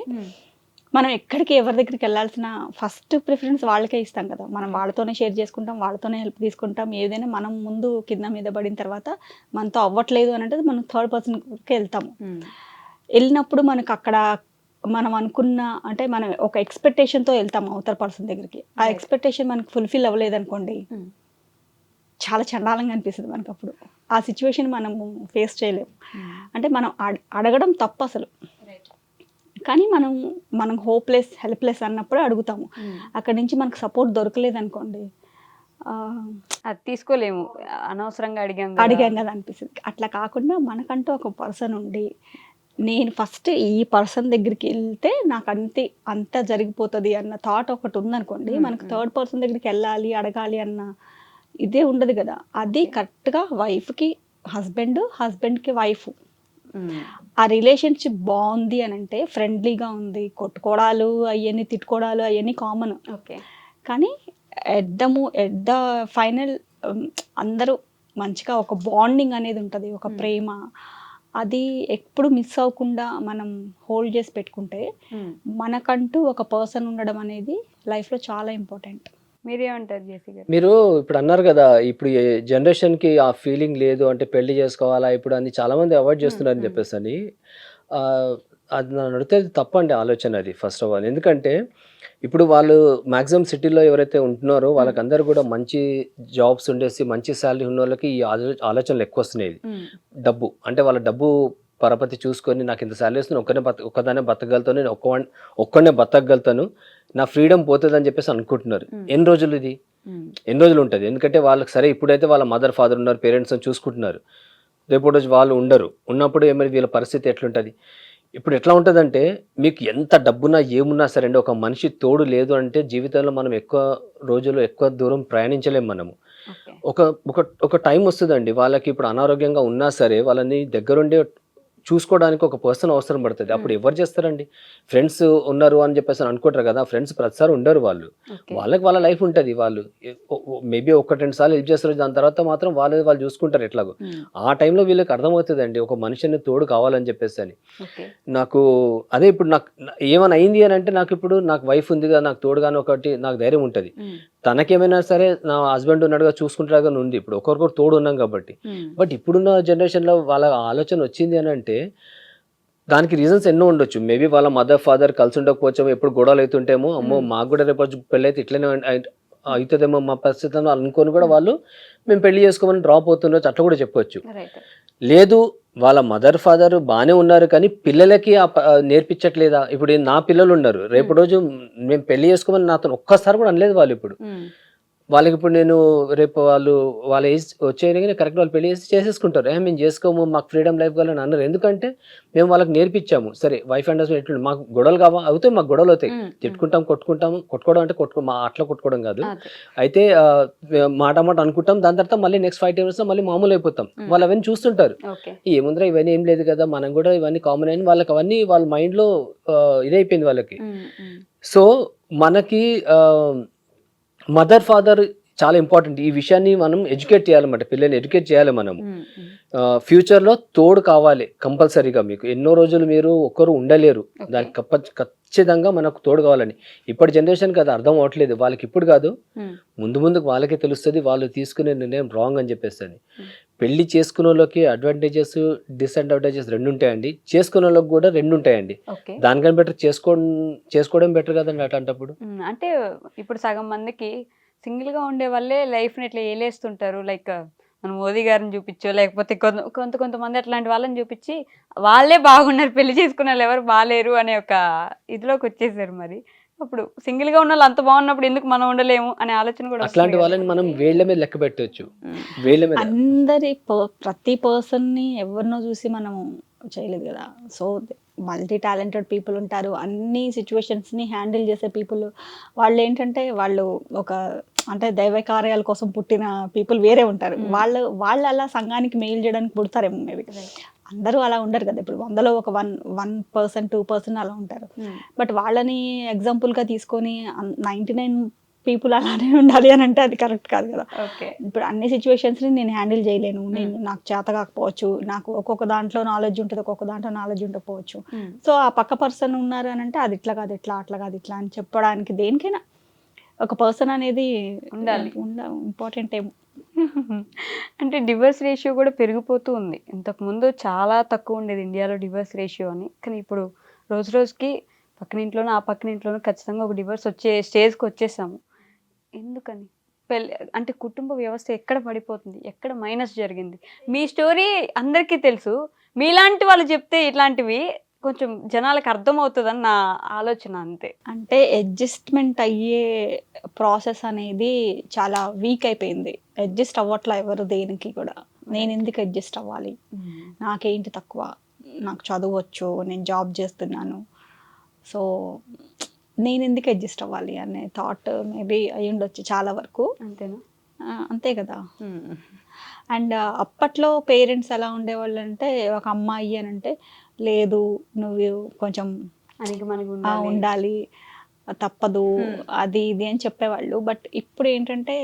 మనం ఎక్కడికి ఎవరి దగ్గరికి వెళ్ళాల్సిన ఫస్ట్ ప్రిఫరెన్స్ వాళ్ళకే ఇస్తాం కదా. మనం వాళ్ళతోనే షేర్ చేసుకుంటాం, వాళ్ళతోనే హెల్ప్ తీసుకుంటాం. ఏదైనా మనం ముందు కింద మీద పడిన తర్వాత మనతో అవ్వట్లేదు అని అంటే మనం థర్డ్ పర్సన్కి వెళ్తాము. వెళ్ళినప్పుడు మనకు అక్కడ మనం అనుకున్న అంటే మనం ఒక ఎక్స్పెక్టేషన్తో వెళ్తాము అవతల పర్సన్ దగ్గరికి. ఆ ఎక్స్పెక్టేషన్ మనకు ఫుల్ఫిల్ అవ్వలేదు అనుకోండి, చాలా చండాలంగా అనిపిస్తుంది మనకు. అప్పుడు ఆ సిచ్యువేషన్ మనము ఫేస్ చేయలేము. అంటే మనం అడగడం తప్పు అసలు, కానీ మనం హోప్లెస్ హెల్ప్లెస్ అన్నప్పుడు అడుగుతాము. అక్కడి నుంచి మనకు సపోర్ట్ దొరకలేదు అనుకోండి, అది తీసుకోలేము, అనవసరంగా అడిగాం కదా అనిపిస్తుంది. అట్లా కాకుండా మనకంటూ ఒక పర్సన్ ఉండి, నేను ఫస్ట్ ఈ పర్సన్ దగ్గరికి వెళ్తే నాకు అంత జరిగిపోతుంది అన్న థాట్ ఒకటి ఉందనుకోండి, మనకు థర్డ్ పర్సన్ దగ్గరికి వెళ్ళాలి అడగాలి అన్న ఇదే ఉండదు కదా. అది కరెక్ట్గా వైఫ్కి హస్బెండ్, హస్బెండ్కి వైఫ్, ఆ రిలేషన్షిప్ బాగుంది అని అంటే ఫ్రెండ్లీగా ఉంది, కొట్టుకోవడాలు అవన్నీ తిట్టుకోవడాలు అవన్నీ కామన్. ఓకే. కానీ ఎట్ ద ఫైనల్ అందరూ మంచిగా ఒక బాండింగ్ అనేది ఉంటుంది, ఒక ప్రేమ, అది ఎప్పుడు మిస్ అవ్వకుండా మనం హోల్డ్ చేసి పెట్టుకుంటే మనకంటూ ఒక పర్సన్ ఉండడం అనేది లైఫ్లో చాలా ఇంపార్టెంట్. మీరేమంటారు జేసీ గారు? మీరు ఇప్పుడు అన్నారు కదా, ఇప్పుడు జనరేషన్కి ఆ ఫీలింగ్ లేదు అంటే పెళ్లి చేసుకోవాలా ఇప్పుడు అని చాలా మంది అవాయిడ్ చేస్తున్నారని చెప్పేసి అని, అది నన్ను అడిగితే తప్పండి ఆలోచన అది. ఫస్ట్ ఆఫ్ ఆల్ ఎందుకంటే ఇప్పుడు వాళ్ళు మ్యాక్సిమం సిటీలో ఎవరైతే ఉంటున్నారో వాళ్ళకందరూ కూడా మంచి జాబ్స్ ఉండేసి మంచి శాలరీ ఉన్న వాళ్ళకి ఈ ఆలోచనలు ఎక్కువ వస్తున్నాయి. డబ్బు అంటే వాళ్ళ డబ్బు పరపతి చూసుకొని నాకు ఇంత శాలరీ వస్తుంది, ఒక్కదానే బతకగలుగుతాను, నేను ఒక్కడనే బతకగలుగుతాను, నా ఫ్రీడమ్ పోతుంది అని చెప్పేసి అనుకుంటున్నారు. ఎన్ని రోజులు ఉంటుంది? ఎందుకంటే వాళ్ళకి సరే ఇప్పుడైతే వాళ్ళ మదర్ ఫాదర్ ఉన్నారు, పేరెంట్స్ చూసుకుంటున్నారు, రేపు రోజు వాళ్ళు ఉండరు. ఉన్నప్పుడు ఏమైనా వీళ్ళ పరిస్థితి ఎట్లుంటుంది? ఇప్పుడు ఎట్లా ఉంటుందంటే మీకు ఎంత డబ్బున్నా ఏమున్నా సరే అండి, ఒక మనిషి తోడు లేదు అంటే జీవితంలో మనం ఎక్కువ రోజులు ఎక్కువ దూరం ప్రయాణించలేము మనము. ఒక టైం వస్తుందండి వాళ్ళకి, ఇప్పుడు అనారోగ్యంగా ఉన్నా సరే వాళ్ళని దగ్గరుండి చూసుకోవడానికి ఒక పర్సన్ అవసరం పడుతుంది. అప్పుడు ఎవరు చేస్తారండి? ఫ్రెండ్స్ ఉన్నారు అని చెప్పేసి అనుకుంటారు కదా, ఫ్రెండ్స్ ప్రతిసారి ఉండరు. వాళ్ళకి వాళ్ళ లైఫ్ ఉంటుంది. వాళ్ళు మేబీ 1-2 సార్లు హెల్ప్ చేస్తారు, దాని తర్వాత మాత్రం వాళ్ళు చూసుకుంటారు ఎట్లాగో. ఆ టైంలో వీళ్ళకి అర్థమవుతుందండి ఒక మనిషిని తోడు కావాలని చెప్పేసి అని. నాకు అదే ఇప్పుడు నాకు ఏమైనా అయింది అని అంటే నాకు వైఫ్ ఉంది కదా, నాకు తోడుగానే ఒకటి నాకు ధైర్యం ఉంటుంది. తనకేమైనా సరే నా హస్బెండ్ ఉన్నాడుగా చూసుకుంటాడుగా ఉంది. ఇప్పుడు ఒకరికొకరు తోడు ఉన్నాం కాబట్టి. బట్ ఇప్పుడున్న జనరేషన్లో వాళ్ళ ఆలోచన వచ్చింది అని అంటే దానికి రీజన్స్ ఎన్నో ఉండొచ్చు. మేబీ వాళ్ళ మదర్ ఫాదర్ కలిసి ఉండకపోవచ్చేమో, ఎప్పుడు గొడవలు అవుతుంటేమో, అమ్మో మాకు కూడా రేపు పెళ్ళి అయితే ఇట్లనే అవుతుందేమో మా పరిస్థితులను అనుకొని కూడా వాళ్ళు మేము పెళ్లి చేసుకోమని డ్రాప్ అవుతుండొచ్చు, అట్లా కూడా చెప్పొచ్చు. లేదు వాళ్ళ మదర్ ఫాదర్ బాగానే ఉన్నారు కానీ పిల్లలకి నేర్పించట్లేదా? ఇప్పుడు నా పిల్లలు ఉన్నారు, రేపు రోజు మేము పెళ్లి చేసుకోమని నాతో ఒక్కసారి కూడా అనలేదు వాళ్ళు. ఇప్పుడు వాళ్ళకి ఇప్పుడు నేను రేపు వాళ్ళ ఏజ్ వచ్చేయగానే కరెక్ట్ వాళ్ళు పెళ్లి చేసి చేసేసుకుంటారు. మేము చేసుకోము, మాకు ఫ్రీడమ్ లైఫ్ కావాలని అన్నారు. ఎందుకంటే మేము వాళ్ళకి నేర్పించాము. సరే వైఫ్ అండ్ హస్బెండ్ ఎట్లుంది, మాకు గొడవలు అవుతాయి, మాకు గొడవలు అవుతాయి, తిట్టుకుంటాం, కొట్టుకోవడం అంటే మా అట్లా కొట్టుకోవడం కాదు. అయితే మాట అనుకుంటాం, దాని తర్వాత మళ్ళీ నెక్స్ట్ 5 minutes మళ్ళీ మామూలు అయిపోతాం. వాళ్ళు అవన్నీ చూస్తుంటారు, ఏముందిరా ఇవన్నీ ఏం లేదు కదా, మనం కూడా ఇవన్నీ కామన్ అయిన వాళ్ళకి అవన్నీ వాళ్ళ మైండ్ లో ఇదైపోయింది వాళ్ళకి. సో మనకి మదర్ ఫాదర్ చాలా ఇంపార్టెంట్. ఈ విషయాన్ని మనం ఎడ్యుకేట్ చేయాలన్నమాట, పిల్లల్ని ఎడ్యుకేట్ చేయాలి మనం. ఫ్యూచర్లో తోడు కావాలి కంపల్సరీగా. మీకు ఎన్నో రోజులు మీరు ఒక్కరు ఉండలేరు, దానికి ఖచ్చితంగా మనకు తోడు కావాలని. ఇప్పటి జనరేషన్కి అది అర్థం అవ్వట్లేదు. వాళ్ళకి ఇప్పుడు కాదు, ముందుకు వాళ్ళకే తెలుస్తుంది వాళ్ళు తీసుకునే నిర్ణయం రాంగ్ అని చెప్పేస్తుంది. పెళ్లి చేసుకునే వాళ్ళకి అడ్వాంటేజెస్ డిసడ్వాంటేజెస్ 2 ఉంటాయండి, చేసుకునే వాళ్ళకి కూడా 2 ఉంటాయండి. దానికన్నా బెటర్ చేసుకోవడం బెటర్ కదండి అట్లాంటప్పుడు. అంటే ఇప్పుడు సగం మందికి సింగిల్ గా ఉండే వాళ్ళే లైఫ్ ని ఇట్లా ఏలేస్తుంటారు. లైక్ మన మోదీ గారిని చూపించో, లేకపోతే కొంతమంది అట్లాంటి వాళ్ళని చూపించి వాళ్ళే బాగున్నారు, పెళ్లి చేసుకున్న వాళ్ళు ఎవరు బాగాలేరు అనే ఒక ఇదిలోకి వచ్చేసారు. మరి అప్పుడు సింగిల్ గా ఉన్న వాళ్ళు అంత బాగున్నప్పుడు ఎందుకు మనం ఉండలేము అనే ఆలోచన కూడా అట్లాంటి వాళ్ళని మనం వేళ్ల మీద లెక్క పెట్టవచ్చు. వేళ్ల మీద ప్రతి పర్సన్ ని ఎవరినో చూసి మనం చేయలేదు కదా. సో మల్టీ టాలెంటెడ్ పీపుల్ ఉంటారు, అన్ని సిచ్యువేషన్స్ ని హ్యాండిల్ చేసే పీపుల్. వాళ్ళు ఏంటంటే వాళ్ళు ఒక అంటే దైవ కార్యాల కోసం పుట్టిన పీపుల్ వేరే ఉంటారు. వాళ్ళు అలా సంఘానికి మెయిల్ చేయడానికి పుడతారేమో మేబీ. అందరూ అలా ఉండరు కదా. ఇప్పుడు 100లో ఒక 1% 2% అలా ఉంటారు. బట్ వాళ్ళని ఎగ్జాంపుల్గా తీసుకొని 99 పీపుల్ అలానే ఉండాలి అని అంటే అది కరెక్ట్ కాదు కదా. ఇప్పుడు అన్ని సిచ్యువేషన్స్ని నేను హ్యాండిల్ చేయలేను, నాకు చేత కాకపోవచ్చు, నాకు ఒక్కొక్క దాంట్లో నాలెడ్జ్ ఉంటుంది, ఒక్కొక్క దాంట్లో నాలెడ్జ్ ఉండకపోవచ్చు. సో ఆ పక్క పర్సన్ ఉన్నారు అని అంటే అది ఇట్లా కాదు ఇట్లా, అట్లా కాదు ఇట్లా అని చెప్పడానికి దేనికైనా ఒక పర్సన్ అనేది ఉండాలి, ఇంపార్టెంట్ ఏమో. అంటే డివోర్స్ రేషియో కూడా పెరిగిపోతూ ఉంది. ఇంతకుముందు చాలా తక్కువ ఉండేది ఇండియాలో డివోర్స్ రేషియో అని, కానీ ఇప్పుడు రోజు రోజుకి పక్కనింట్లోనూ ఆ పక్కనింట్లోనూ ఖచ్చితంగా ఒక డివోర్స్ వచ్చే స్టేజ్కి వచ్చేసాము. ఎందుకని? అంటే కుటుంబ వ్యవస్థ ఎక్కడ పడిపోతుంది, ఎక్కడ మైనస్ జరిగింది? మీ స్టోరీ అందరికీ తెలుసు, మీలాంటి వాళ్ళు చెప్తే ఇట్లాంటివి కొంచెం జనాలకు అర్థమవుతుందని నా ఆలోచన, అంతే. అంటే అడ్జస్ట్మెంట్ అయ్యే ప్రాసెస్ అనేది చాలా వీక్ అయిపోయింది. అడ్జస్ట్ అవ్వట్లా ఎవరు దేనికి కూడా. నేను ఎందుకు అడ్జస్ట్ అవ్వాలి, నాకేంటి తక్కువ, నాకు చదవచ్చు, నేను జాబ్ చేస్తున్నాను, సో నేను ఎందుకు అడ్జస్ట్ అవ్వాలి అనే థాట్ మేబీ అయ్యి ఉండొచ్చు చాలా వరకు. అంతేనా? అంతే కదా. అండ్ అప్పట్లో పేరెంట్స్ ఎలా ఉండేవాళ్ళు అంటే, ఒక అమ్మాయి అని అంటే లేదు నువ్వు కొంచెం ఉండాలి, తప్పదు, అది ఇది అని చెప్పేవాళ్ళు. బట్ ఇప్పుడు ఏంటంటే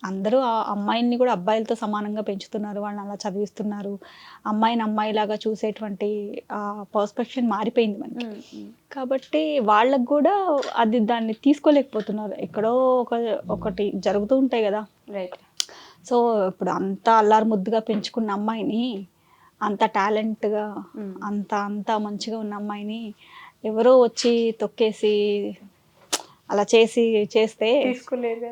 అందరూ ఆ అమ్మాయిని కూడా అబ్బాయిలతో సమానంగా పెంచుతున్నారు, వాళ్ళని అలా చదివిస్తున్నారు. అమ్మాయిని అమ్మాయిలాగా చూసేటువంటి పర్స్పెక్షన్ మారిపోయింది మనకి. కాబట్టి వాళ్ళకు కూడా అది దాన్ని తీసుకోలేకపోతున్నారు. ఎక్కడో ఒకటి జరుగుతూ ఉంటాయి కదా. రైట్. సో ఇప్పుడు అంత అల్లారు ముద్దుగా పెంచుకున్న అమ్మాయిని, అంత టాలెంట్గా అంత మంచిగా ఉన్న అమ్మాయిని ఎవరో వచ్చి తొక్కేసి అలా చేస్తే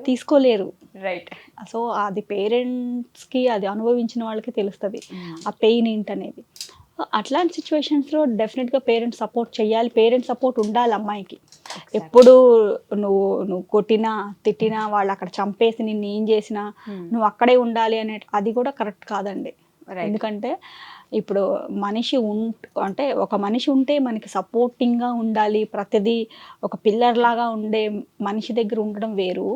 తీసుకోలేరు. రైట్. సో అది పేరెంట్స్కి, అది అనుభవించిన వాళ్ళకి తెలుస్తుంది ఆ పెయిన్ ఏంటనేది. అట్లాంటి సిచ్యువేషన్స్లో డెఫినెట్గా పేరెంట్స్ సపోర్ట్ చేయాలి, పేరెంట్స్ సపోర్ట్ ఉండాలి అమ్మాయికి. ఎప్పుడు నువ్వు కొట్టినా తిట్టినా, వాళ్ళు అక్కడ చంపేసి నిన్ను ఏం చేసినా నువ్వు అక్కడే ఉండాలి అనే అది కూడా కరెక్ట్ కాదండి. ఎందుకంటే ఇప్పుడు అంటే ఒక మనిషి ఉంటే మనకి సపోర్టింగ్గా ఉండాలి, ప్రతిదీ ఒక పిల్లర్ లాగా ఉండే మనిషి దగ్గర ఉండడం వేరు.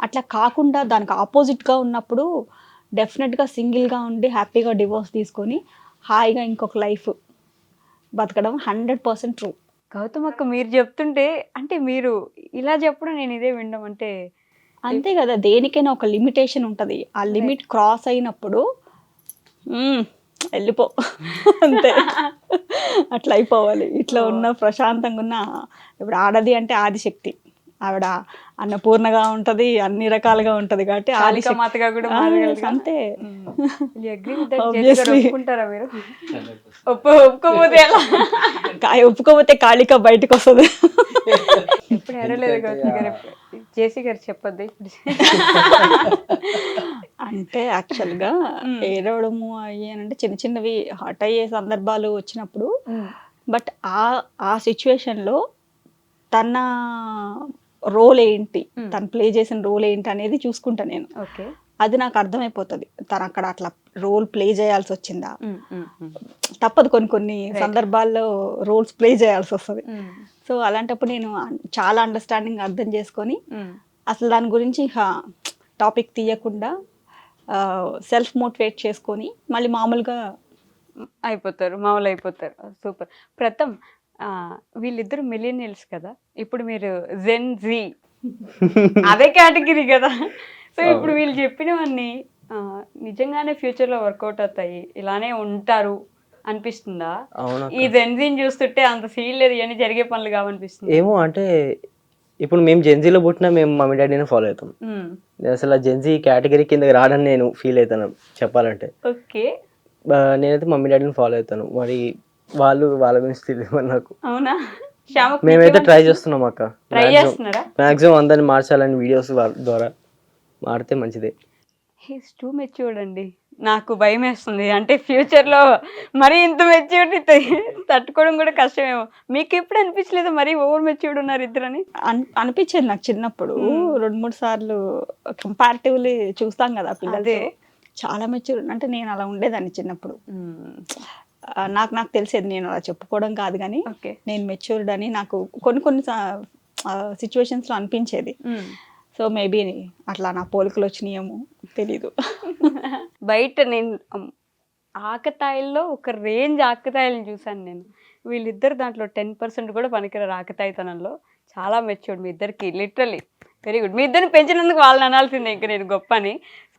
అట్లా కాకుండా దానికి ఆపోజిట్గా ఉన్నప్పుడు డెఫినెట్గా సింగిల్గా ఉండి హ్యాపీగా డివోర్స్ తీసుకొని హాయిగా ఇంకొక లైఫ్ బతకడం 100% ట్రూ. గౌతమ్ అక్క, మీరు చెప్తుంటే అంటే మీరు ఇలా చెప్పడం నేను ఇదే వినడం అంటే అంతే కదా. దేనికైనా ఒక లిమిటేషన్ ఉంటుంది, ఆ లిమిట్ క్రాస్ అయినప్పుడు వెళ్ళిపో అంతే, అట్లా అయిపోవాలి. ఇట్లా ఉన్న ప్రశాంతంగా ఉన్న, ఇప్పుడు ఆడది అంటే ఆదిశక్తి, ఆవిడ అన్నపూర్ణగా ఉంటుంది, అన్ని రకాలుగా ఉంటుంది కాబట్టి మాతగా కూడా అంతే. ఒప్పుకుంటారా మీరు? ఒప్పుకోపోతే ఒప్పుకోపోతే కాళిక బయటకు వస్తుంది. ఎప్పుడు ఏడలేదు గౌతమ్ గారు, జేసీ గారు చెప్పొద్దు ఇప్పుడు. అంటే యాక్చువల్గా ఏడవడము అయ్యానంటే చిన్న చిన్నవి హర్ట్ అయ్యే సందర్భాలు వచ్చినప్పుడు, బట్ ఆ సిచ్యువేషన్లో తన రోల్ ఏంటి, Hmm. తను ప్లే చేసిన రోల్ ఏంటి అనేది చూసుకుంటా నేను. ఓకే. అది నాకు అర్థమైపోతుంది, తను అక్కడ అట్లా రోల్ ప్లే చేయాల్సి వచ్చిందా. తప్పదు, కొన్ని కొన్ని సందర్భాల్లో రోల్స్ ప్లే చేయాల్సి వస్తుంది. సో అలాంటప్పుడు నేను చాలా అండర్స్టాండింగ్ అర్థం చేసుకొని అసలు దాని గురించి టాపిక్ తీయకుండా సెల్ఫ్ మోటివేట్ చేసుకొని మళ్ళీ మామూలుగా మామూలు అయిపోతారు. సూపర్. ప్రథమ్, వీళ్ళిద్దరు మిలీనియల్స్ కదా, ఇప్పుడు మీరు జెన్ జీ అదే కేటగిరీ కదా. సో ఇప్పుడు వీళ్ళు చెప్పినవన్నీ నిజంగానే ఫ్యూచర్ లో వర్కౌట్ అవుతాయి, ఇలానే ఉంటారు అనిపిస్తుందా? అవునా ఈ జెన్జీని చూస్తుంటే అంత సీన్ లేదు, ఇవన్నీ జరిగే పనులు కావనిపిస్తుంది. ఏమో అంటే ఇప్పుడు మేము జెన్జీలో పుట్టినా మేము మమ్మీ డాడీని ఫాలో అవుతాం. నేను అసలు ఆ జెన్జీ కేటగిరీ కిందకి రాడని నేను ఫీల్ అవుతాను చెప్పాలంటే. ఓకే. నేనైతే మమ్మీ డాడీని ఫాలో అవుతాను, మరి వాళ్ళ గురించి తెలియదు మరి నాకు. అవునా? శ్యామకు మేమైతే ట్రై చేస్తున్నాం అక్క, ట్రై చేస్తున్నారా? మ్యాక్సిమం అందరిని మార్చాలని వీడియోస్ ద్వారా మారితే మంచిదే. హీస్ టూ మెచ్యూర్డ్ అండి, నాకు భయం వేస్తుంది. అంటే ఫ్యూచర్లో మరీ ఇంత మెచ్యూరిటీ తట్టుకోవడం కూడా కష్టమేమో. మీకు ఎప్పుడు అనిపించలేదు మరీ ఓవర్ మెచ్యూర్డ్ ఉన్నారు ఇద్దరని? అనిపించేది నాకు చిన్నప్పుడు 2-3 సార్లు. కంపారిటివ్లీ చూస్తాం కదా పిల్లలతో, చాలా మెచ్యూర్. అంటే నేను అలా ఉండేదాన్ని చిన్నప్పుడు. నాకు తెలిసేది, నేను అలా చెప్పుకోవడం కాదు కానీ నేను మెచ్యూర్డ్ అని నాకు కొన్ని సిచ్యువేషన్స్లో అనిపించేది. సో మేబీ అట్లా నా పోలికలు వచ్చినాయేమో తెలీదు. బయట నేను ఆకతాయిల్లో ఒక రేంజ్ ఆకతాయిలను చూశాను నేను. వీళ్ళిద్దరు దాంట్లో 10% కూడా పనికిరారు ఆకతాయితనంలో. చాలా మెచ్యూర్డ్ మీ ఇద్దరికి, లిటరలీ వెరీ గుడ్. మీ ఇద్దరిని పెంచినందుకు వాళ్ళని అనాల్సిందే ఇంకా నేను గొప్ప అని.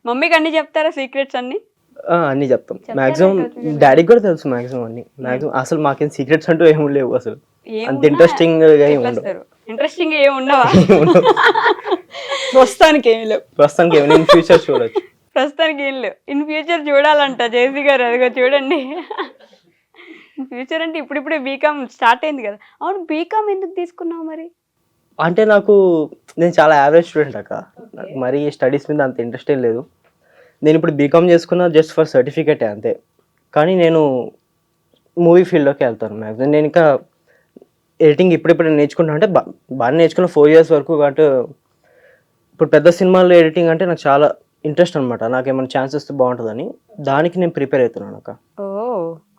మమ్మీకి అన్ని చెప్తారా సీక్రెట్స్ అన్ని? అన్నీ చెప్తాం మ్యాక్సిమం, డాడీకి కూడా తెలుసు మ్యాక్సిమం అన్ని. మ్యాక్సిమం అసలు మాకేం సీక్రెట్స్ అంటూ ఏమి లేవు అసలు, అంత ఇంట్రెస్టింగ్ గా ఏమి ఉండవు. ఇంట్రెస్టింగ్ ఏమి ఉండవా? ప్రస్తుతానికి ఏమి లేవు. ప్రస్తుతానికి ఏమి, నేను ఫ్యూచర్ చూడొచ్చు. ప్రస్తుతానికి ఏం లేవు, ఇన్ ఫ్యూచర్ చూడాలంట జేసీ గారు. అదిగో చూడండి, ఇన్ ఫ్యూచర్ అంటే ఇప్పుడిప్పుడే బీకామ్ స్టార్ట్ అయింది కదా. అవును, బీకామ్ ఎందుకు తీసుకున్నావు మరి? అంటే నేను చాలా యావరేజ్ స్టూడెంట్ అక్క, మరి స్టడీస్ మీద అంత ఇంట్రెస్ట్ ఏం లేదు. నేను ఇప్పుడు బీకామ్ చేసుకున్నా జస్ట్ ఫర్ సర్టిఫికేటే అంతే. కానీ నేను మూవీ ఫీల్డ్లోకి వెళ్తాను మ్యాక్సిమం. నేను ఇంకా ఎడిటింగ్ ఇప్పుడిప్పుడు నేర్చుకుంటా, అంటే బాగా నేర్చుకున్న 4 years వరకు. కాబట్టి ఇప్పుడు పెద్ద సినిమాల్లో ఎడిటింగ్ అంటే నాకు చాలా ఇంట్రెస్ట్ అనమాట. నాకు ఏమైనా ఛాన్స్ వస్తే బాగుంటుందని దానికి నేను ప్రిపేర్ అవుతున్నాను అక్క. ఓ,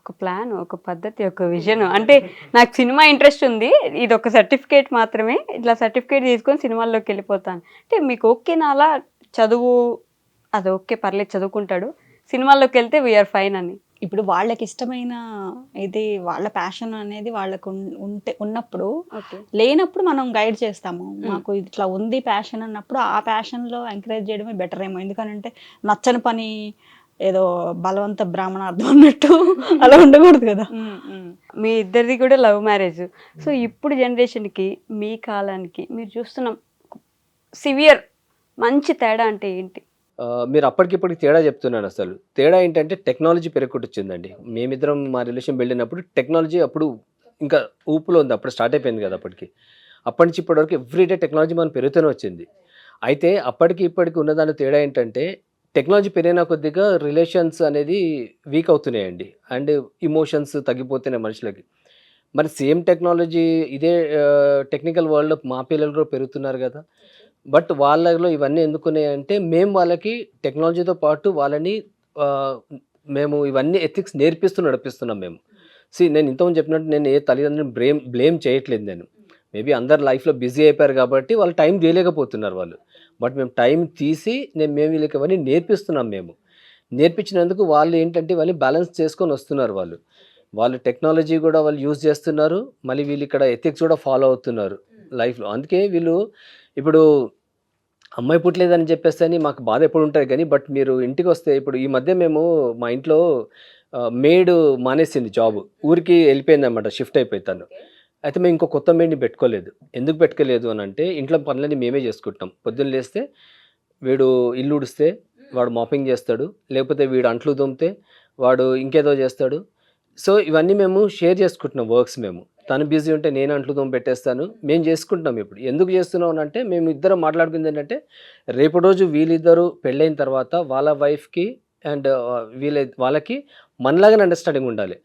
ఒక ప్లాన్, ఒక పద్ధతి, ఒక విజన్. అంటే నాకు సినిమా ఇంట్రెస్ట్ ఉంది, ఇది ఒక సర్టిఫికేట్ మాత్రమే, ఇట్లా సర్టిఫికేట్ తీసుకొని సినిమాల్లోకి వెళ్ళిపోతాను అంటే మీకు ఓకేనా? అలా చదువు అది ఓకే, పర్లేదు చదువుకుంటాడు, సినిమాల్లోకి వెళ్తే వీఆర్ ఫైన్ అని. ఇప్పుడు వాళ్ళకి ఇష్టమైన ఇది, వాళ్ళ ప్యాషన్ అనేది వాళ్ళకు ఉన్నప్పుడు, లేనప్పుడు మనం గైడ్ చేస్తాము. మాకు ఇట్లా ఉంది ప్యాషన్ అన్నప్పుడు ఆ ప్యాషన్లో ఎంకరేజ్ చేయడమే బెటర్ ఏమో. ఎందుకంటే నచ్చని పని ఏదో బలవంత బ్రాహ్మణార్థం అన్నట్టు అలా ఉండకూడదు కదా. మీ ఇద్దరిది కూడా లవ్ మ్యారేజ్. సో ఇప్పుడు జనరేషన్కి, మీ కాలానికి మీరు చూస్తున్న సివియర్ మంచి తేడా అంటే ఏంటి? మీరు అప్పటికిప్పటికి తేడా చెప్తున్నాను. అసలు తేడా ఏంటంటే టెక్నాలజీ పెరుగుకొచ్చిందండి. మేమిద్దరం మా రిలేషన్ బిల్డ్ అయినప్పుడు టెక్నాలజీ అప్పుడు ఇంకా ఊపులో ఉంది, అప్పుడు స్టార్ట్ అయిపోయింది కదా. అప్పటి నుంచి ఇప్పటివరకు ఎవ్రీడే టెక్నాలజీ మనం పెరుగుతూనే వచ్చింది. అయితే అప్పటికి ఇప్పటికి ఉన్నదాని తేడా ఏంటంటే టెక్నాలజీ పెరిగిన కొద్దిగా రిలేషన్స్ అనేది వీక్ అవుతున్నాయండి, అండ్ ఇమోషన్స్ తగ్గిపోతున్నాయి మనుషులకి. మరి సేమ్ టెక్నాలజీ ఇదే టెక్నికల్ వరల్డ్లో మా పిల్లలు కూడా పెరుగుతున్నారు కదా. బట్ వాళ్ళలో ఇవన్నీ ఎందుకున్నాయంటే మేము వాళ్ళకి టెక్నాలజీతో పాటు వాళ్ళని మేము ఇవన్నీ ఎథిక్స్ నడిపిస్తున్నాం మేము. నేను ఇంతకుముందు చెప్పినట్టు నేను ఏ తల్లిదండ్రులను బ్లేమ్ చేయట్లేదు. నేను మేబీ అందరు లైఫ్లో బిజీ అయిపోయారు కాబట్టి వాళ్ళు టైం చేయలేకపోతున్నారు వాళ్ళు. బట్ మేము టైం తీసి మేము వీళ్ళకి ఇవన్నీ నేర్పిస్తున్నాం. మేము నేర్పించినందుకు వాళ్ళు ఏంటంటే ఇవన్నీ బ్యాలెన్స్ చేసుకొని వస్తున్నారు. వాళ్ళు టెక్నాలజీ కూడా వాళ్ళు యూజ్ చేస్తున్నారు, మళ్ళీ వీళ్ళు ఇక్కడ ఎథిక్స్ కూడా ఫాలో అవుతున్నారు లైఫ్లో. అందుకే వీళ్ళు ఇప్పుడు అమ్మాయి పుట్టలేదని చెప్పేసి మాకు బాధ ఎప్పుడు ఉంటుంది కానీ, బట్ మీరు ఇంటికి వస్తే ఇప్పుడు ఈ మధ్య మేము మా ఇంట్లో మేడ్ మానేసింది జాబ్, ఊరికి వెళ్ళిపోయింది అనమాట, షిఫ్ట్ అయిపోతాను. అయితే మేము ఇంకో కొత్త మేడ్ని పెట్టుకోలేదు. ఎందుకు పెట్టుకోలేదు అని అంటే ఇంట్లో పనులన్నీ మేమే చేసుకుంటాం. పొద్దున్న లేస్తే వీడు ఇల్లు ఉడిస్తే వాడు మాపింగ్ చేస్తాడు, లేకపోతే వీడు అంట్లు తోమితే వాడు ఇంకేదో చేస్తాడు. సో ఇవన్నీ మేము షేర్ చేసుకుంటున్నాం వర్క్స్. మేము తను బిజీ ఉంటే నేను అంట్లు తోమి పెట్టేస్తాను, మేము చేసుకుంటున్నాం. ఇప్పుడు ఎందుకు చేస్తున్నాం అంటే మేము ఇద్దరం మాట్లాడుకుంది ఏంటంటే రేపు రోజు వీళ్ళిద్దరూ పెళ్ళైన తర్వాత వాళ్ళ వైఫ్కి అండ్ వాళ్ళకి మనలాగానే అండర్స్టాండింగ్ ఉండాలి.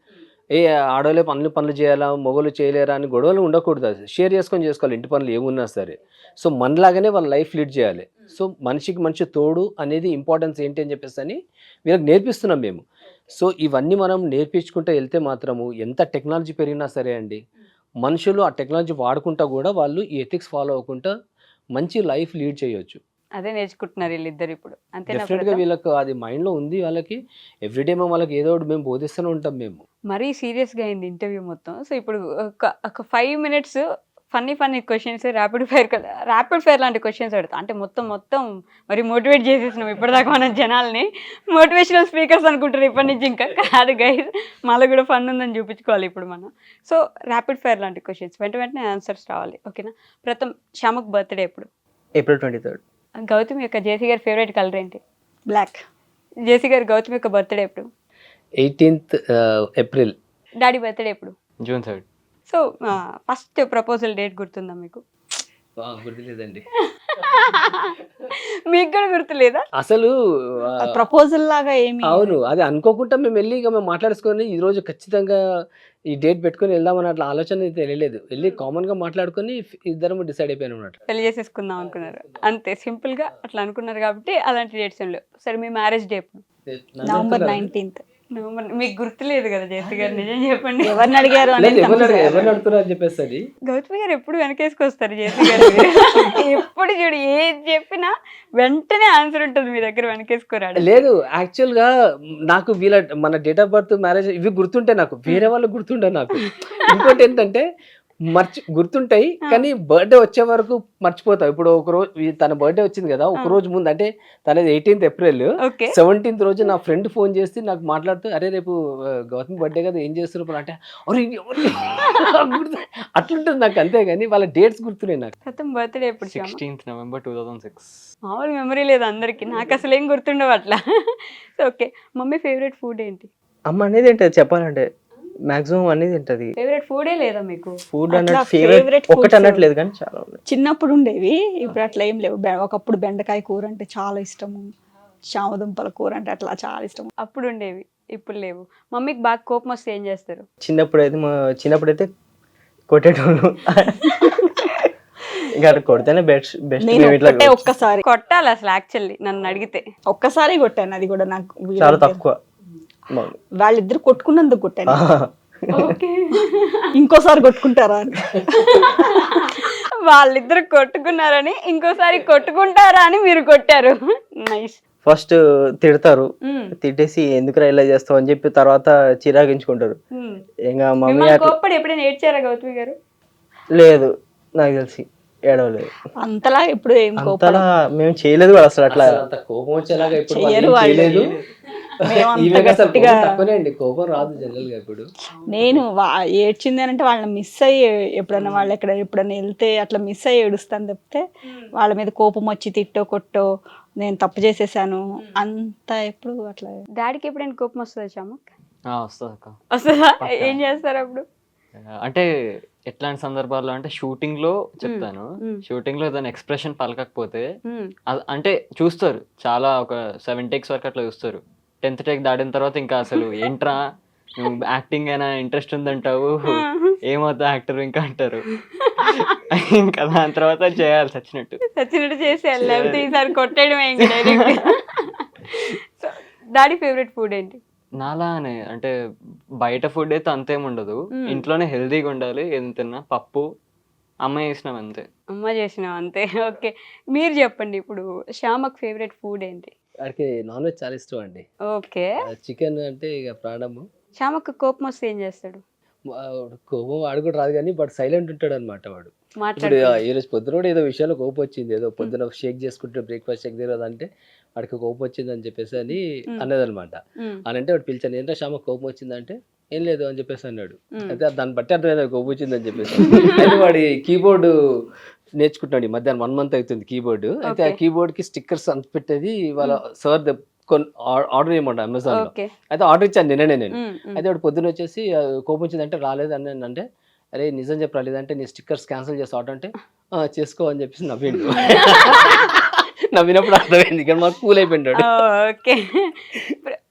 ఏ ఆడవాళ్ళే పనులు చేయాలా, మగవాళ్ళు చేయలేరా అని గొడవలు ఉండకూడదు. అది షేర్ చేసుకోవాలి ఇంటి పనులు ఏమున్నా సరే. సో మనలాగానే వాళ్ళ లైఫ్ లీడ్ చేయాలి. సో మనిషికి మనిషి తోడు అనేది ఇంపార్టెన్స్ ఏంటి అని చెప్పేసి అని వీళ్ళకి నేర్పిస్తున్నాం మేము. సో ఇవన్నీ మనం నేర్పించుకుంటూ వెళ్తే మాత్రము ఎంత టెక్నాలజీ పెరిగినా సరే అండి, మనుషులు ఆ టెక్నాలజీ వాడుకుంటా కూడా వాళ్ళు ఈ ఎథిక్స్ ఫాలో అవ్వకుండా మంచి లైఫ్ లీడ్ చేయొచ్చు. అదే నేర్చుకుంటున్నారు వీళ్ళిద్దరు ఇప్పుడు, అంతేనా డెఫినెట్గా ప్రతాప్? వీళ్ళకి అది మైండ్లో ఉంది. వాళ్ళకి ఎవ్రీడే మేము వాళ్ళకి ఏదో ఒకటి మేము బోధిస్తూనే ఉంటాం మేము. మరీ సీరియస్గా అయింది ఇంటర్వ్యూ మొత్తం. సో ఇప్పుడు ఒక 5 minutes funny questions, rapid fire లాంటి క్వశ్చన్స్ అడుగుతా. అంటే మొత్తం మరి మోటివేట్ చేసేసినాం ఇప్పటిదాకా మనం జనాల్ని. మోటివేషనల్ స్పీకర్స్ అనుకుంటారు ఇప్పటి నుంచి. ఇంకా కాదు గైస్, మాలో కూడా ఫన్ ఉందని చూపించుకోవాలి ఇప్పుడు మనం. సో ర్యాపిడ్ ఫైర్ లాంటి క్వశ్చన్స్, వెంటనే ఆన్సర్స్ రావాలి, ఓకేనా? ప్రథమ్, శ్యామక్ బర్త్డే ఎప్పుడు? April 23rd. గౌతమ్ యొక్క జేసీ గారి ఫేవరెట్ కలర్ ఏంటి? బ్లాక్. జేసీ గారు గౌతమ్ యొక్క బర్త్డే ఎప్పుడు? 18th April. డాడీ బర్త్డే ఎప్పుడు? June 3rd. So first proposal date గుర్తుందా మీకు? గుర్తులేదండి మీకు కూడా గుర్తులేదా? అసలు. ప్రపోజల్ లాగా ఏమి అవును, అది అనుకోకుండా మేము వెళ్ళి ఇక మేము మాట్లాడుకొని ఈ రోజు ఖచ్చితంగా ఈ డేట్ పెట్టుకొని వెళ్దామని అట్లా ఆలోచన అయితే వెళ్ళలేదు. వెళ్ళి కామన్గా మాట్లాడుకొని ఇద్దరం డిసైడ్ అయిపోయాను అన్నమాట. పెళ్లి చేసేసుకుందాం అనుకున్నారు అంతే, సింపుల్ గా అట్లా అనుకున్నారు కాబట్టి అలాంటి డేట్స్ ఏం లేవు. సరే, మీ మ్యారేజ్ డే ఎప్పుడు? November 19th. నవంబర్. మీకు గుర్తులేదు కదా జేసీ గారు, నిజం చెప్పండి. ఎవరిని అడిగారు లేదు, అనేది ఎవరు అడుగుతారు అని చెప్పేసి అది. గౌతమి గారు ఎప్పుడు వెనకేసుకొస్తారు జేసీ గారు. ఎప్పుడు చూడు ఏది చెప్పినా వెంటనే ఆన్సర్ ఉంటుంది మీ దగ్గర, వెనకేసుకోరాడు. లేదు, యాక్చువల్గా నాకు మన డేట్ ఆఫ్ బర్త్, మ్యారేజ్ ఇవి గుర్తుంటే నాకు, వేరే వాళ్ళు గుర్తుండే నాకు. ఇంకోటి ఏంటంటే గుర్తుంటాయి కానీ బర్త్డే వచ్చే వరకు మర్చిపోతావు. ఇప్పుడు ఒక రోజు తన బర్త్డే వచ్చింది కదా, ఒక రోజు ముందు అంటే తనది 18th April, 17th రోజు నా ఫ్రెండ్ ఫోన్ చేసి నాకు మాట్లాడుతూ, అరే రేపు గౌతమ్ బర్త్డే కదా ఏం చేస్తున్నారు అంటే, అట్లుంటుంది నాకు. అంతేగాని వాళ్ళ డేట్స్ గుర్తున్నాయి నాకు. ప్రథమ్ బర్త్డే ఎప్పుడు? 16th November 2006. మామూలు మెమరీ లేదు అందరికి, నాకు అసలు ఏం గుర్తుండవు అట్లా. ఓకే, మమ్మీ ఫేవరెట్ ఫుడ్ ఏంటి? అమ్మ అనేది ఏంటది చెప్పాలంటే మాక్సిమం అనేది ఏంటది. ఫేవరెట్ ఫుడే లేదా మీకు? ఫుడ్ అట్లా అన్నట్టు favorite ఫేవరెట్ foods ఒకటి అన్నట్లేదు కానీ చాలా ఉన్నాయి. చిన్నప్పుడు ఉండేవి, ఇప్పుడు అట్లా ఏం లేవు. ఒకప్పుడు బెండకాయ కూర అంటే చాలా ఇష్టము, చామదుంపల కూర అంటే అట్లా చాలా ఇష్టము. అప్పుడు ఉండేవి, ఇప్పుడు లేవు. మమ్మీకి బాగా కోపం వస్తే ఏం చేస్తారు? చిన్నప్పుడైతే కొట్టేటోళ్ళు. ఇంకా అట్లా కొడితేనే బెస్ట్. నేను ఒక్కటే ఒక్కసారి కొట్టాలి అసలు, యాక్చువల్లీ నన్ను అడిగితే ఒక్కసారి కొట్టాను, అది కూడా నాకు చాలా తక్కువ. వాళ్ళిద్దరు కొట్టుకున్నందుకు కొట్టాను. ఓకే, ఇంకోసారి కొట్టుకుంటారా అని. వాళ్ళిద్దరు కొట్టుకున్నారని ఇంకోసారి కొట్టుకుంటారా అని మీరు కొట్టారు. నైస్. ఫస్ట్ తిడతారు, తిట్టేసి ఎందుకురా ఇలా చేస్తావు అని చెప్పి తర్వాత చిరాగించుకుంటారు. ఇంకా మమ్మీ కోప్పడి ఎప్పుడైనా ఏడ్చారా గౌతమి గారు? లేదు, నాకు తెలిసి ఏడవలేదు. అంతలా ఇప్పుడు ఏం అంతలా మేము చేయలేదు కూడా అసలు. అట్లా అంత కోపం వచ్చేలాగా ఇప్పుడు చెయ్యరు వాళ్ళు ఏం చేయలేదు. మేమంత ఈమెకి అసలు గట్టిగా కోపం తక్కువనే అండి, కోపం రాదు జనరల్ గా. ఇప్పుడు నేను ఏడ్చింది అని అంటే వాళ్ళని మిస్ అయ్యి, ఎప్పుడైనా వాళ్ళు ఎప్పుడైనా వెళ్తే అట్లా మిస్ అయ్యి ఏడుస్తాను తప్పితే వాళ్ళ మీద కోపం వచ్చి తిట్టో కొట్టో నేను తప్పు చేసేసాను అంత ఎప్పుడు అట్లా. డాడీకి ఎప్పుడైనా కోపం వస్తుందా శ్యామక్? వస్తుంది అక్క. వస్తుందా? ఏం చేస్తారు అప్పుడు? అంటే ఎట్లాంటి సందర్భాల్లో అంటే షూటింగ్ లో చెప్తాను, షూటింగ్ లో ఏదైనా ఎక్స్ప్రెషన్ పలకకపోతే అంటే చూస్తారు, చాలా ఒక 7 takes వరకు అట్లా చూస్తారు. 10th take దాటిన తర్వాత ఇంకా అసలు ఏంట్రా యాక్టింగ్ అయినా ఇంట్రెస్ట్ ఉందంటావు, ఏమవుతా యాక్టర్ ఇంకా అంటారు. ఇంకా దాని తర్వాత చేయాలి చచ్చినట్టు చేసేయాలి, లేకపోతే ఈసారి కొట్టేయడమే ఇంకా డైరెక్ట్. డాడీ ఫేవరెట్ ఫుడ్ ఏంటి? నాలానే అంటే బయట ఫుడ్ అయితే అంతేం ఉండదు, ఇంట్లోనే హెల్దీగా ఉండాలి. ఏం తిన్నా పప్పు అమ్మ చేసినాం అంతే. అమ్మ చేసినాం అంతే. ఓకే, మీరు చెప్పండి ఇప్పుడు శ్యామక్ ఫేవరెట్ ఫుడ్ ఏంటి? వాడికి నాన్ వెజ్ చాలా ఇష్టం అండి. ఓకే, చికెన్ అంటే ఇక ప్రాణము. శ్యామక్ కోపం వస్తే ఏం చేస్తాడు? కోపం వాడు కూడా రాదు కానీ బట్ సైలెంట్ ఉంటాడు అనమాట వాడు. ఇప్పుడు మాట్లాడు. ఈ రోజు పొద్దున కూడా ఏదో విషయంలో కోపం వచ్చింది, ఏదో పొద్దున షేక్ చేసుకుంటే బ్రేక్ఫాస్ట్ షేక్ తిరగదంటే వాడికి కోపం వచ్చింది అని చెప్పేసి అని అన్నదనమాట. అని అంటే వాడు పిలిచాను, ఏంటో శ్యామ కోపం వచ్చిందంటే ఏం లేదు అని చెప్పేసి అన్నాడు. అయితే దాన్ని బట్టి అర్థమైంది కోపం వచ్చింది అని చెప్పేసి. అయితే వాడి కీబోర్డు నేర్చుకుంటున్నాడు, మధ్యాహ్నం 1 month అవుతుంది కీబోర్డు. అయితే ఆ కీబోర్డ్ కి స్టిక్కర్స్ పెట్టేది వాళ్ళ సార్ ఆర్డర్ చేయమంట అమెజాన్ లో. అయితే ఆర్డర్ ఇచ్చాను నిన్ననే నేను. అయితే వాడు పొద్దున వచ్చేసి కోపం వచ్చిందంటే రాలేదు అని అంటే, అరే నిజం చెప్పి రాలేదంటే నీ స్టిక్కర్స్ క్యాన్సిల్ చేసి ఆర్డర్ అంటే చేసుకో అని చెప్పేసి నవ్విండు. నవ్వినప్పుడు అర్థమైంది కానీ మాకు కూల్ అయిపోయింటాడు. ఓకే.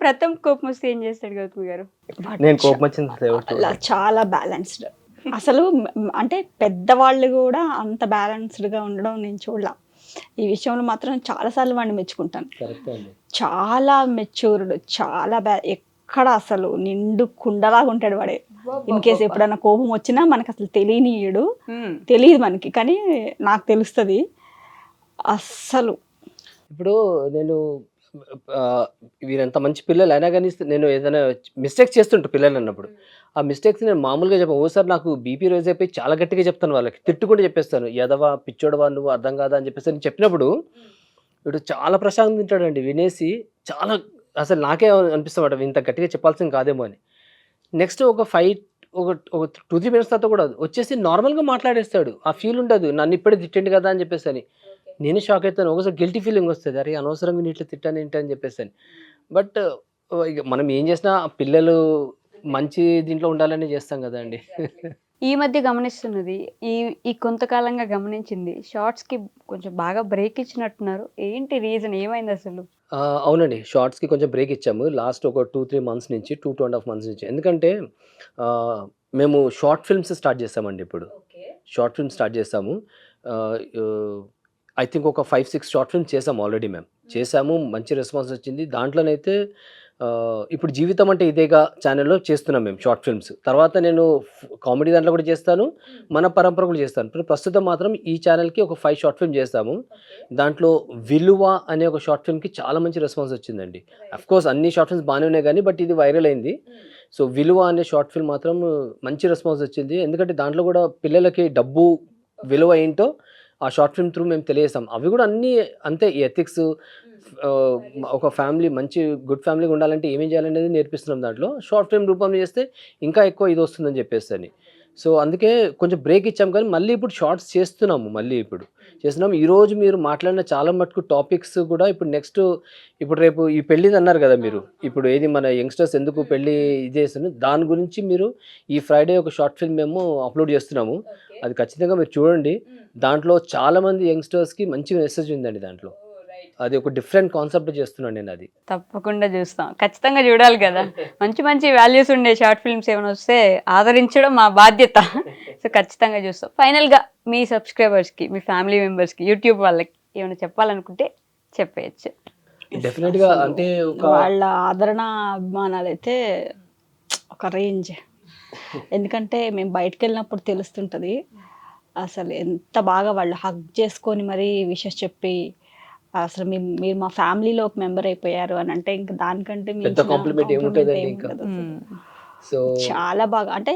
ప్రథమ్ కోపం వస్తే ఏం చేస్తాడు గౌతమి గారు? నేను కోపం వచ్చింది అసలు ఎవరు అలా చాలా బ్యాలెన్స్డ్. అసలు అంటే పెద్దవాళ్ళు కూడా అంత బ్యాలెన్స్డ్గా ఉండడం నేను చూడలా. ఈ విషయంలో మాత్రం చాలాసార్లు వాడిని మెచ్చుకుంటాను. కరెక్ట్ అండి. చాలా మెచ్యూర్డ్, చాలా ఎక్కడ అసలు నిండు కుండలాగా ఉంటాడు వాడే. ఇన్ కేసు ఎప్పుడైనా కోపం వచ్చినా మనకు అసలు తెలియనియడు, తెలియదు మనకి, కానీ నాకు తెలుస్తుంది అస్సలు. ఇప్పుడు నేను వీరంత మంచి పిల్లలు అయినా కానీ నేను ఏదైనా మిస్టేక్స్ చేస్తుంటా పిల్లలు అన్నప్పుడు ఆ మిస్టేక్స్ నేను మామూలుగా చెప్పాను. ఓసారి నాకు బీపీ రైజ్ అయిపోయి చాలా గట్టిగా చెప్తాను వాళ్ళకి, తిట్టుకుంటూ చెప్పేస్తాను, ఎదవా పిచ్చోడవా నువ్వు అర్థం కాదా అని చెప్పేసి నేను చెప్పినప్పుడు వీడు చాలా ప్రశాంతంగా తింటాడండి. వినేసి చాలా అసలు నాకే అనిపిస్తామాట ఇంత గట్టిగా చెప్పాల్సింది కాదేమో అని. నెక్స్ట్ ఒక 2-3 minutes తర్వాత కూడా వచ్చేసి నార్మల్గా మాట్లాడేస్తాడు. ఆ ఫీల్ ఉండదు నన్ను ఇప్పుడే తిట్టండి కదా అని చెప్పేసి అని. నేను షాక్ అవుతాను. ఒకసారి గిల్టీ ఫీలింగ్ వస్తుంది, అరే అనవసరంగా నేను ఇట్లా తిట్టాను ఏంటి అని చెప్పేసి అని. బట్ ఇక మనం ఏం చేసినా పిల్లలు మంచి దీంట్లో ఉండాలని చేస్తాం కదా అండి. ఈ మధ్య గమనిస్తున్నది, ఈ కొంతకాలంగా గమనించింది, షార్ట్స్కి కొంచెం బాగా బ్రేక్ ఇచ్చినట్టున్నారు. ఏంటి రీజన్, ఏమైంది అసలు? అవునండి, షార్ట్స్కి కొంచెం బ్రేక్ ఇచ్చాము లాస్ట్ ఒక 2-3 months నుంచి, 2.5 months నుంచి. ఎందుకంటే మేము షార్ట్ ఫిల్మ్స్ స్టార్ట్ చేస్తామండి. ఇప్పుడు షార్ట్ ఫిల్మ్ స్టార్ట్ చేస్తాము. ఐ థింక్ ఒక 5-6 షార్ట్ ఫిల్మ్స్ చేసాము ఆల్రెడీ. మేము చేసాము, మంచి రెస్పాన్స్ వచ్చింది. దాంట్లోనైతే ఇప్పుడు జీవితం అంటే ఇదేగా ఛానల్లో చేస్తున్నాం మేము షార్ట్ ఫిల్మ్స్. తర్వాత నేను కామెడీ దాంట్లో కూడా చేస్తాను, మన పరంపర కూడా చేస్తాను. ప్రస్తుతం మాత్రం ఈ ఛానల్కి ఒక 5 షార్ట్ ఫిల్మ్ చేస్తాము. దాంట్లో విలువ అనే ఒక షార్ట్ ఫిల్మ్కి చాలా మంచి రెస్పాన్స్ వచ్చిందండి. అఫ్కోర్స్ అన్ని షార్ట్ ఫిల్మ్స్ బాగానే ఉన్నాయి కానీ బట్ ఇది వైరల్ అయింది. సో విలువ అనే షార్ట్ ఫిల్మ్ మాత్రం మంచి రెస్పాన్స్ వచ్చింది. ఎందుకంటే దాంట్లో కూడా పిల్లలకి డబ్బు విలువ ఏంటో ఆ షార్ట్ ఫిల్మ్ త్రూ మేము తెలియజేస్తాం. అవి కూడా అన్నీ అంతే, ఎథిక్స్, ఒక ఫ్యామిలీ మంచి గుడ్ ఫ్యామిలీగా ఉండాలంటే ఏమేం చేయాలనేది నేర్పిస్తున్నాం. దాంట్లో షార్ట్ ఫిల్మ్ రూపంలో చేస్తే ఇంకా ఎక్కువ ఇది వస్తుందని చెప్పేసి అని. సో అందుకే కొంచెం బ్రేక్ ఇచ్చాం కానీ మళ్ళీ ఇప్పుడు షార్ట్స్ చేస్తున్నాము. మళ్ళీ ఇప్పుడు చేస్తున్నాము. ఈరోజు మీరు మాట్లాడిన చాలా మటుకు టాపిక్స్ కూడా ఇప్పుడు నెక్స్ట్, ఇప్పుడు రేపు ఈ పెళ్ళిది అన్నారు కదా మీరు, ఇప్పుడు ఏది మన యంగ్స్టర్స్ ఎందుకు పెళ్ళి ఇది చేస్తున్నారు దాని గురించి మీరు ఈ ఫ్రైడే ఒక షార్ట్ ఫిల్మ్ మేము అప్లోడ్ చేస్తున్నాము. అది ఖచ్చితంగా మీరు చూడండి. దాంట్లో చాలామంది యంగ్స్టర్స్కి మంచి మెసేజ్ ఉందండి దాంట్లో. అది ఒక డిఫరెంట్ కాన్సెప్ట్ చేస్తున్నాను నేను. అది తప్పకుండా చూస్తాం, ఖచ్చితంగా చూడాలి కదా. మంచి మంచి వాల్యూస్ ఉండే షార్ట్ ఫిల్మ్స్ ఏమైనా వస్తే ఆదరించడం మా బాధ్యత. సో ఖచ్చితంగా చూస్తాం. ఫైనల్గా మీ సబ్స్క్రైబర్స్కి, మీ ఫ్యామిలీ మెంబర్స్కి, యూట్యూబ్ వాళ్ళకి ఏమైనా చెప్పాలనుకుంటే చెప్పేయచ్చు. డెఫినెట్గా అంటే వాళ్ళ ఆదరణ అభిమానాలు అయితే ఒక రేంజ్. ఎందుకంటే మేము బయటకు వెళ్ళినప్పుడు తెలుస్తుంటుంది అసలు ఎంత బాగా వాళ్ళు హగ్ చేసుకొని మరీ విషెస్ చెప్పి అసలు మీరు మా ఫ్యామిలీలో ఒక మెంబర్ అయిపోయారు అని అంటే ఇంకా దానికంటే కాంప్లిమెంట్ ఏముంటుందండి ఇంకా. సో చాలా బాగా, అంటే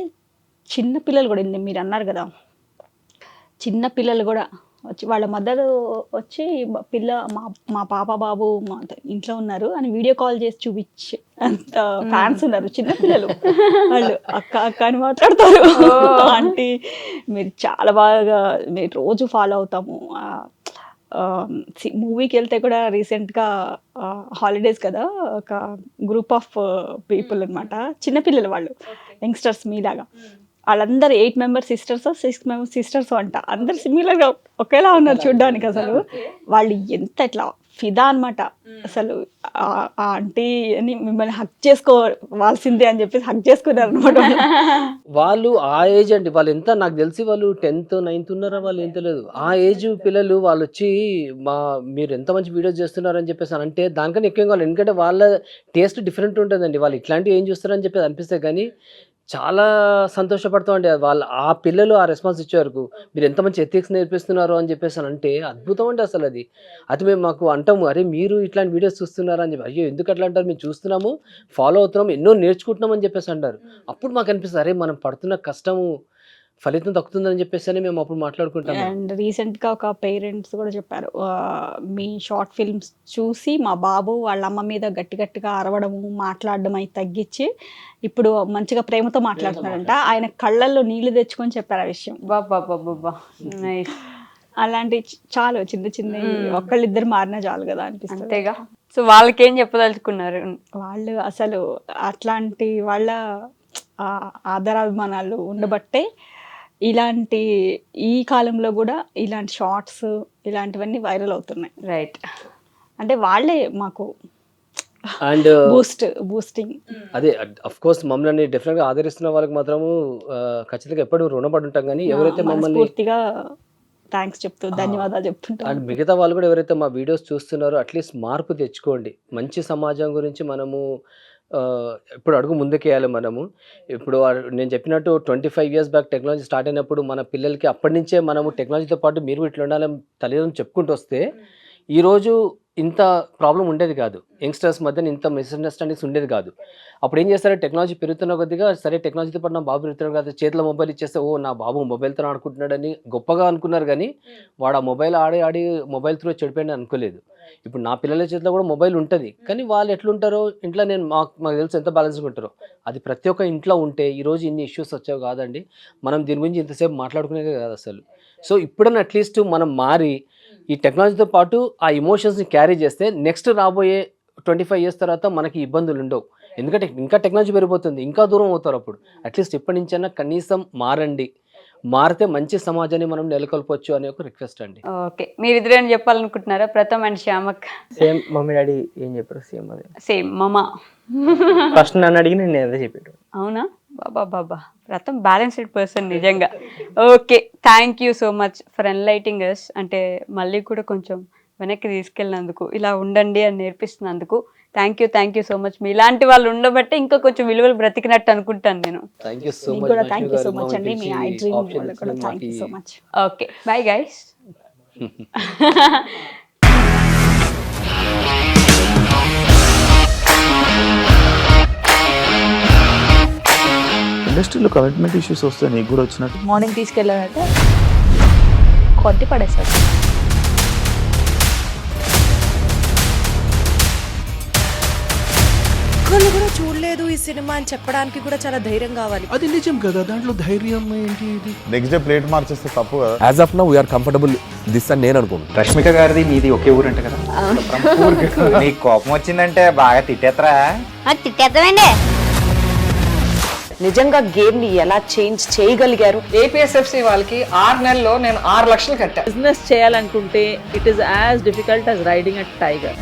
చిన్న పిల్లలు కూడా, మీరు అన్నారు కదా చిన్న పిల్లలు కూడా వచ్చి వాళ్ళ మదర్ వచ్చి మా పాప బాబు మా ఇంట్లో ఉన్నారు అని వీడియో కాల్ చేసి చూపించి అంత ఫ్యాన్స్ ఉన్నారు చిన్న పిల్లలు. వాళ్ళు అక్క అక్క అని మాట్లాడతారు. ఆంటీ మీరు చాలా బాగా, మీరు రోజు ఫాలో అవుతాము. మూవీకి వెళ్తే కూడా రీసెంట్గా హాలిడేస్ కదా, ఒక గ్రూప్ ఆఫ్ పీపుల్ అనమాట, చిన్నపిల్లలు వాళ్ళు, యంగ్స్టర్స్ మీలాగా. వాళ్ళందరూ 8 members సిస్టర్స్, 6 members సిస్టర్స్ అంట. అందరు సిమిలర్గా ఒకేలా ఉన్నారు చూడ్డానికి. అసలు వాళ్ళు ఎంత ఇట్లా ఫిదా అనమాట. అసలు ఆంటీ అని మిమ్మల్ని హక్ చేసుకోవాల్సిందే అని చెప్పేసి హక్ చేసుకున్నారు అనమాట. వాళ్ళు ఆ ఏజ్ అండి, వాళ్ళు ఎంత నాకు తెలిసి వాళ్ళు 10th 9th ఉన్నారా వాళ్ళు, ఏం తెలియదు ఆ ఏజ్ పిల్లలు. వాళ్ళు వచ్చి మీరు ఎంత మంచి వీడియోస్ చేస్తున్నారని చెప్పేసి అంటే దానికన్నా ఎక్కువ కావాలి. ఎందుకంటే వాళ్ళ టేస్ట్ డిఫరెంట్ ఉంటుందండి. వాళ్ళు ఇట్లాంటివి ఏం చూస్తారని చెప్పేసి అనిపిస్తాయి కానీ చాలా సంతోషపడతామండి. వాళ్ళు ఆ పిల్లలు ఆ రెస్పాన్స్ ఇచ్చే వరకు మీరు ఎంత మంచి ఎథిక్స్ నేర్పిస్తున్నారు అని చెప్పేసి అంటే అద్భుతం అండి అసలు. అది మేము మాకు అంటాము, అరే మీరు ఇట్లాంటి వీడియోస్ చూస్తున్నారా అని చెప్పి. అయ్యో ఎందుకు అట్లా అంటారు, మేము చూస్తున్నాము, ఫాలో అవుతున్నాము, ఎన్నో నేర్చుకుంటున్నాం అని చెప్పేసి అంటారు. అప్పుడు మాకు అనిపిస్తుంది అరే మనం పడుతున్న కష్టము ఫలితం దక్కుతుందని చెప్పేసి మేము అప్పుడు మాట్లాడుకుంటాం. అండ్ రీసెంట్గా ఒక పేరెంట్స్ కూడా చెప్పారు, మీ షార్ట్ ఫిల్మ్స్ చూసి మా బాబు వాళ్ళ అమ్మ మీద గట్టిగా అరవడము మాట్లాడడం అవి తగ్గించి ఇప్పుడు మంచిగా ప్రేమతో మాట్లాడుతున్నాడంట. ఆయన కళ్ళల్లో నీళ్లు తెచ్చుకొని చెప్పారు ఆ విషయం. బాబా నైస్. అలాంటి చాలు చిన్న ఒక్కళ్ళిద్దరు మారినా చాలు కదా అనిపిస్తుంది. అంతేగా. సో వాళ్ళకేం చెప్పదలుచుకున్నారు? వాళ్ళు అసలు అట్లాంటి వాళ్ళ ఆదరాభిమానాలు ఉండబట్టే ఇలాంటి ఈ కాలంలో కూడా ఇలాంటి షార్ట్స్ ఇలాంటివన్నీ వైరల్ అవుతున్నాయి. రైట్. అంటే వాళ్ళే మాకు అండ్ బూస్టింగ్. అదే అఫ్ కోర్స్ మమ్మల్ని డెఫినెట్గా ఆదరిస్తున్న వాళ్ళకి మాత్రము ఖచ్చితంగా ఎప్పుడు రుణపడి ఉంటాం. కానీ ఎవరైతే మమ్మల్ని పూర్తిగా థ్యాంక్స్ చెప్తూ ధన్యవాదాలు చెప్తుంటాం. అండ్ మిగతా వాళ్ళు కూడా ఎవరైతే మా వీడియోస్ చూస్తున్నారో అట్లీస్ట్ మార్పు తెచ్చుకోండి. మంచి సమాజం గురించి మనము ఇప్పుడు అడుగు ముందుకేయాలి. మనము ఇప్పుడు నేను చెప్పినట్టు 25 years బ్యాక్ టెక్నాలజీ స్టార్ట్ అయినప్పుడు మన పిల్లలకి అప్పటి నుంచే మనము టెక్నాలజీతో పాటు మీరు ఇట్లా ఉండాలని తల్లిదండ్రులు చెప్పుకుంటూ వస్తే ఈరోజు ఇంత ప్రాబ్లం ఉండేది కాదు. యంగ్స్టర్స్ మధ్యన ఇంత మిస్అండర్స్టాండింగ్స్ ఉండేది కాదు. అప్పుడు ఏం చేస్తారు, టెక్నాలజీ పెరుగుతున్న కొద్దిగా సరే టెక్నాలజీతో పాటు నా బాబు పెరుగుతున్నాడు కదా, చేతిలో మొబైల్ ఇచ్చేస్తే ఓ నా బాబు మొబైల్తో ఆడుకుంటున్నాడని గొప్పగా అనుకున్నారు. కానీ వాడు ఆ మొబైల్ ఆడి మొబైల్ త్రూ చెడిపోయాడని అనుకోలేదు. ఇప్పుడు నా పిల్లల చేతిలో కూడా మొబైల్ ఉంటుంది. కానీ వాళ్ళు ఎట్లుంటారో ఇంట్లో నేను మాకు తెలుసు ఎంత బ్యాలెన్స్గా ఉంటారో. అది ప్రతి ఒక్క ఇంట్లో ఉంటే ఈరోజు ఇన్ని ఇష్యూస్ వచ్చావు కాదండి. మనం దీని గురించి ఇంతసేపు మాట్లాడుకునేదే కాదు అసలు. సో ఇప్పుడన్నా అట్లీస్ట్ మనం మారి ఈ టెక్నాలజీతో పాటు ఆ ఎమోషన్స్ని క్యారీ చేస్తే నెక్స్ట్ రాబోయే 25 years తర్వాత మనకి ఇబ్బందులు ఉండవు. ఎందుకంటే ఇంకా టెక్నాలజీ పెరిగిపోతుంది, ఇంకా దూరం అవుతారు. అప్పుడు అట్లీస్ట్ ఎప్పటి నుంచైనా కనీసం మారండి. మారితే మంచి సమాజాన్ని మనం నెలకొల్పొచ్చు అనే ఒక రిక్వెస్ట్ అండి. ఓకే, మీరిద్దరేం చెప్పాలనుకుంటున్నారా, Pratham and Shyamak? Same mummy daddy ఏం చెప్పారు సేమ్ అదే. సేమ్ మమా. ఫస్ట్ నన్ను అడిగి నేను అదే చెప్పాడు. అవునా? బాబా ప్రథమ్ బ్యాలెన్స్డ్ పర్సన్ నిజంగా. Okay, thank you so much for enlightening us. అంటే మళ్ళీ కూడా కొంచెం వెనక్కి తీసుకెళ్ళినందుకు, ఇలా ఉండండి అని నేర్పిస్తున్నందుకు థ్యాంక్ యూ సో మచ్. మీ ఇలాంటి వాళ్ళు ఉండబట్టే ఇంకా కొంచెం విలువలు బ్రతికినట్టు అనుకుంటాను నేను. థ్యాంక్ యూ సో మీకు కూడా థ్యాంక్ యూ సో మచ్ అండి. మీ ఐ డ్రీమ్ కూడా thank you so much. Okay, bye guys. ఇండస్ట్రీలో కమిట్మెంట్ ఇష్యూస్ వస్తే నీకు కూడా వచ్చినట్టు? మార్నింగ్ తీసుకెళ్ళాలంటే కొట్టి పడేసాడు. ఒక్కళ్ళు కూడా చూడలేదు ఈ సినిమా అని చెప్పడానికి కూడా చాలా ధైర్యం కావాలి. అది నిజం కదా, దాంట్లో ధైర్యం ఏంటి? ఇది నెక్స్ట్ డే ప్లేట్ మార్చేస్తే తప్పు కదా. As of now we are comfortable this అని నేను అనుకుంటున్నాను. రష్మిక గారిది మీది ఒకే ఊరు అంట కదా? నీకు కోపం వచ్చిందంటే బాగా తిట్టేత్తరా? తిట్టేద్దామండి. నిజంగా గేమ్ ని ఎలా చేంజ్ చేయగలిగారు? ఏపీఎస్ఎఫ్సి వాళ్ళకి 6 నెలల్లో నేను 6 లక్షలు కట్టా. బిజినెస్ చేయాలనుకుంటే it is as difficult as riding a tiger.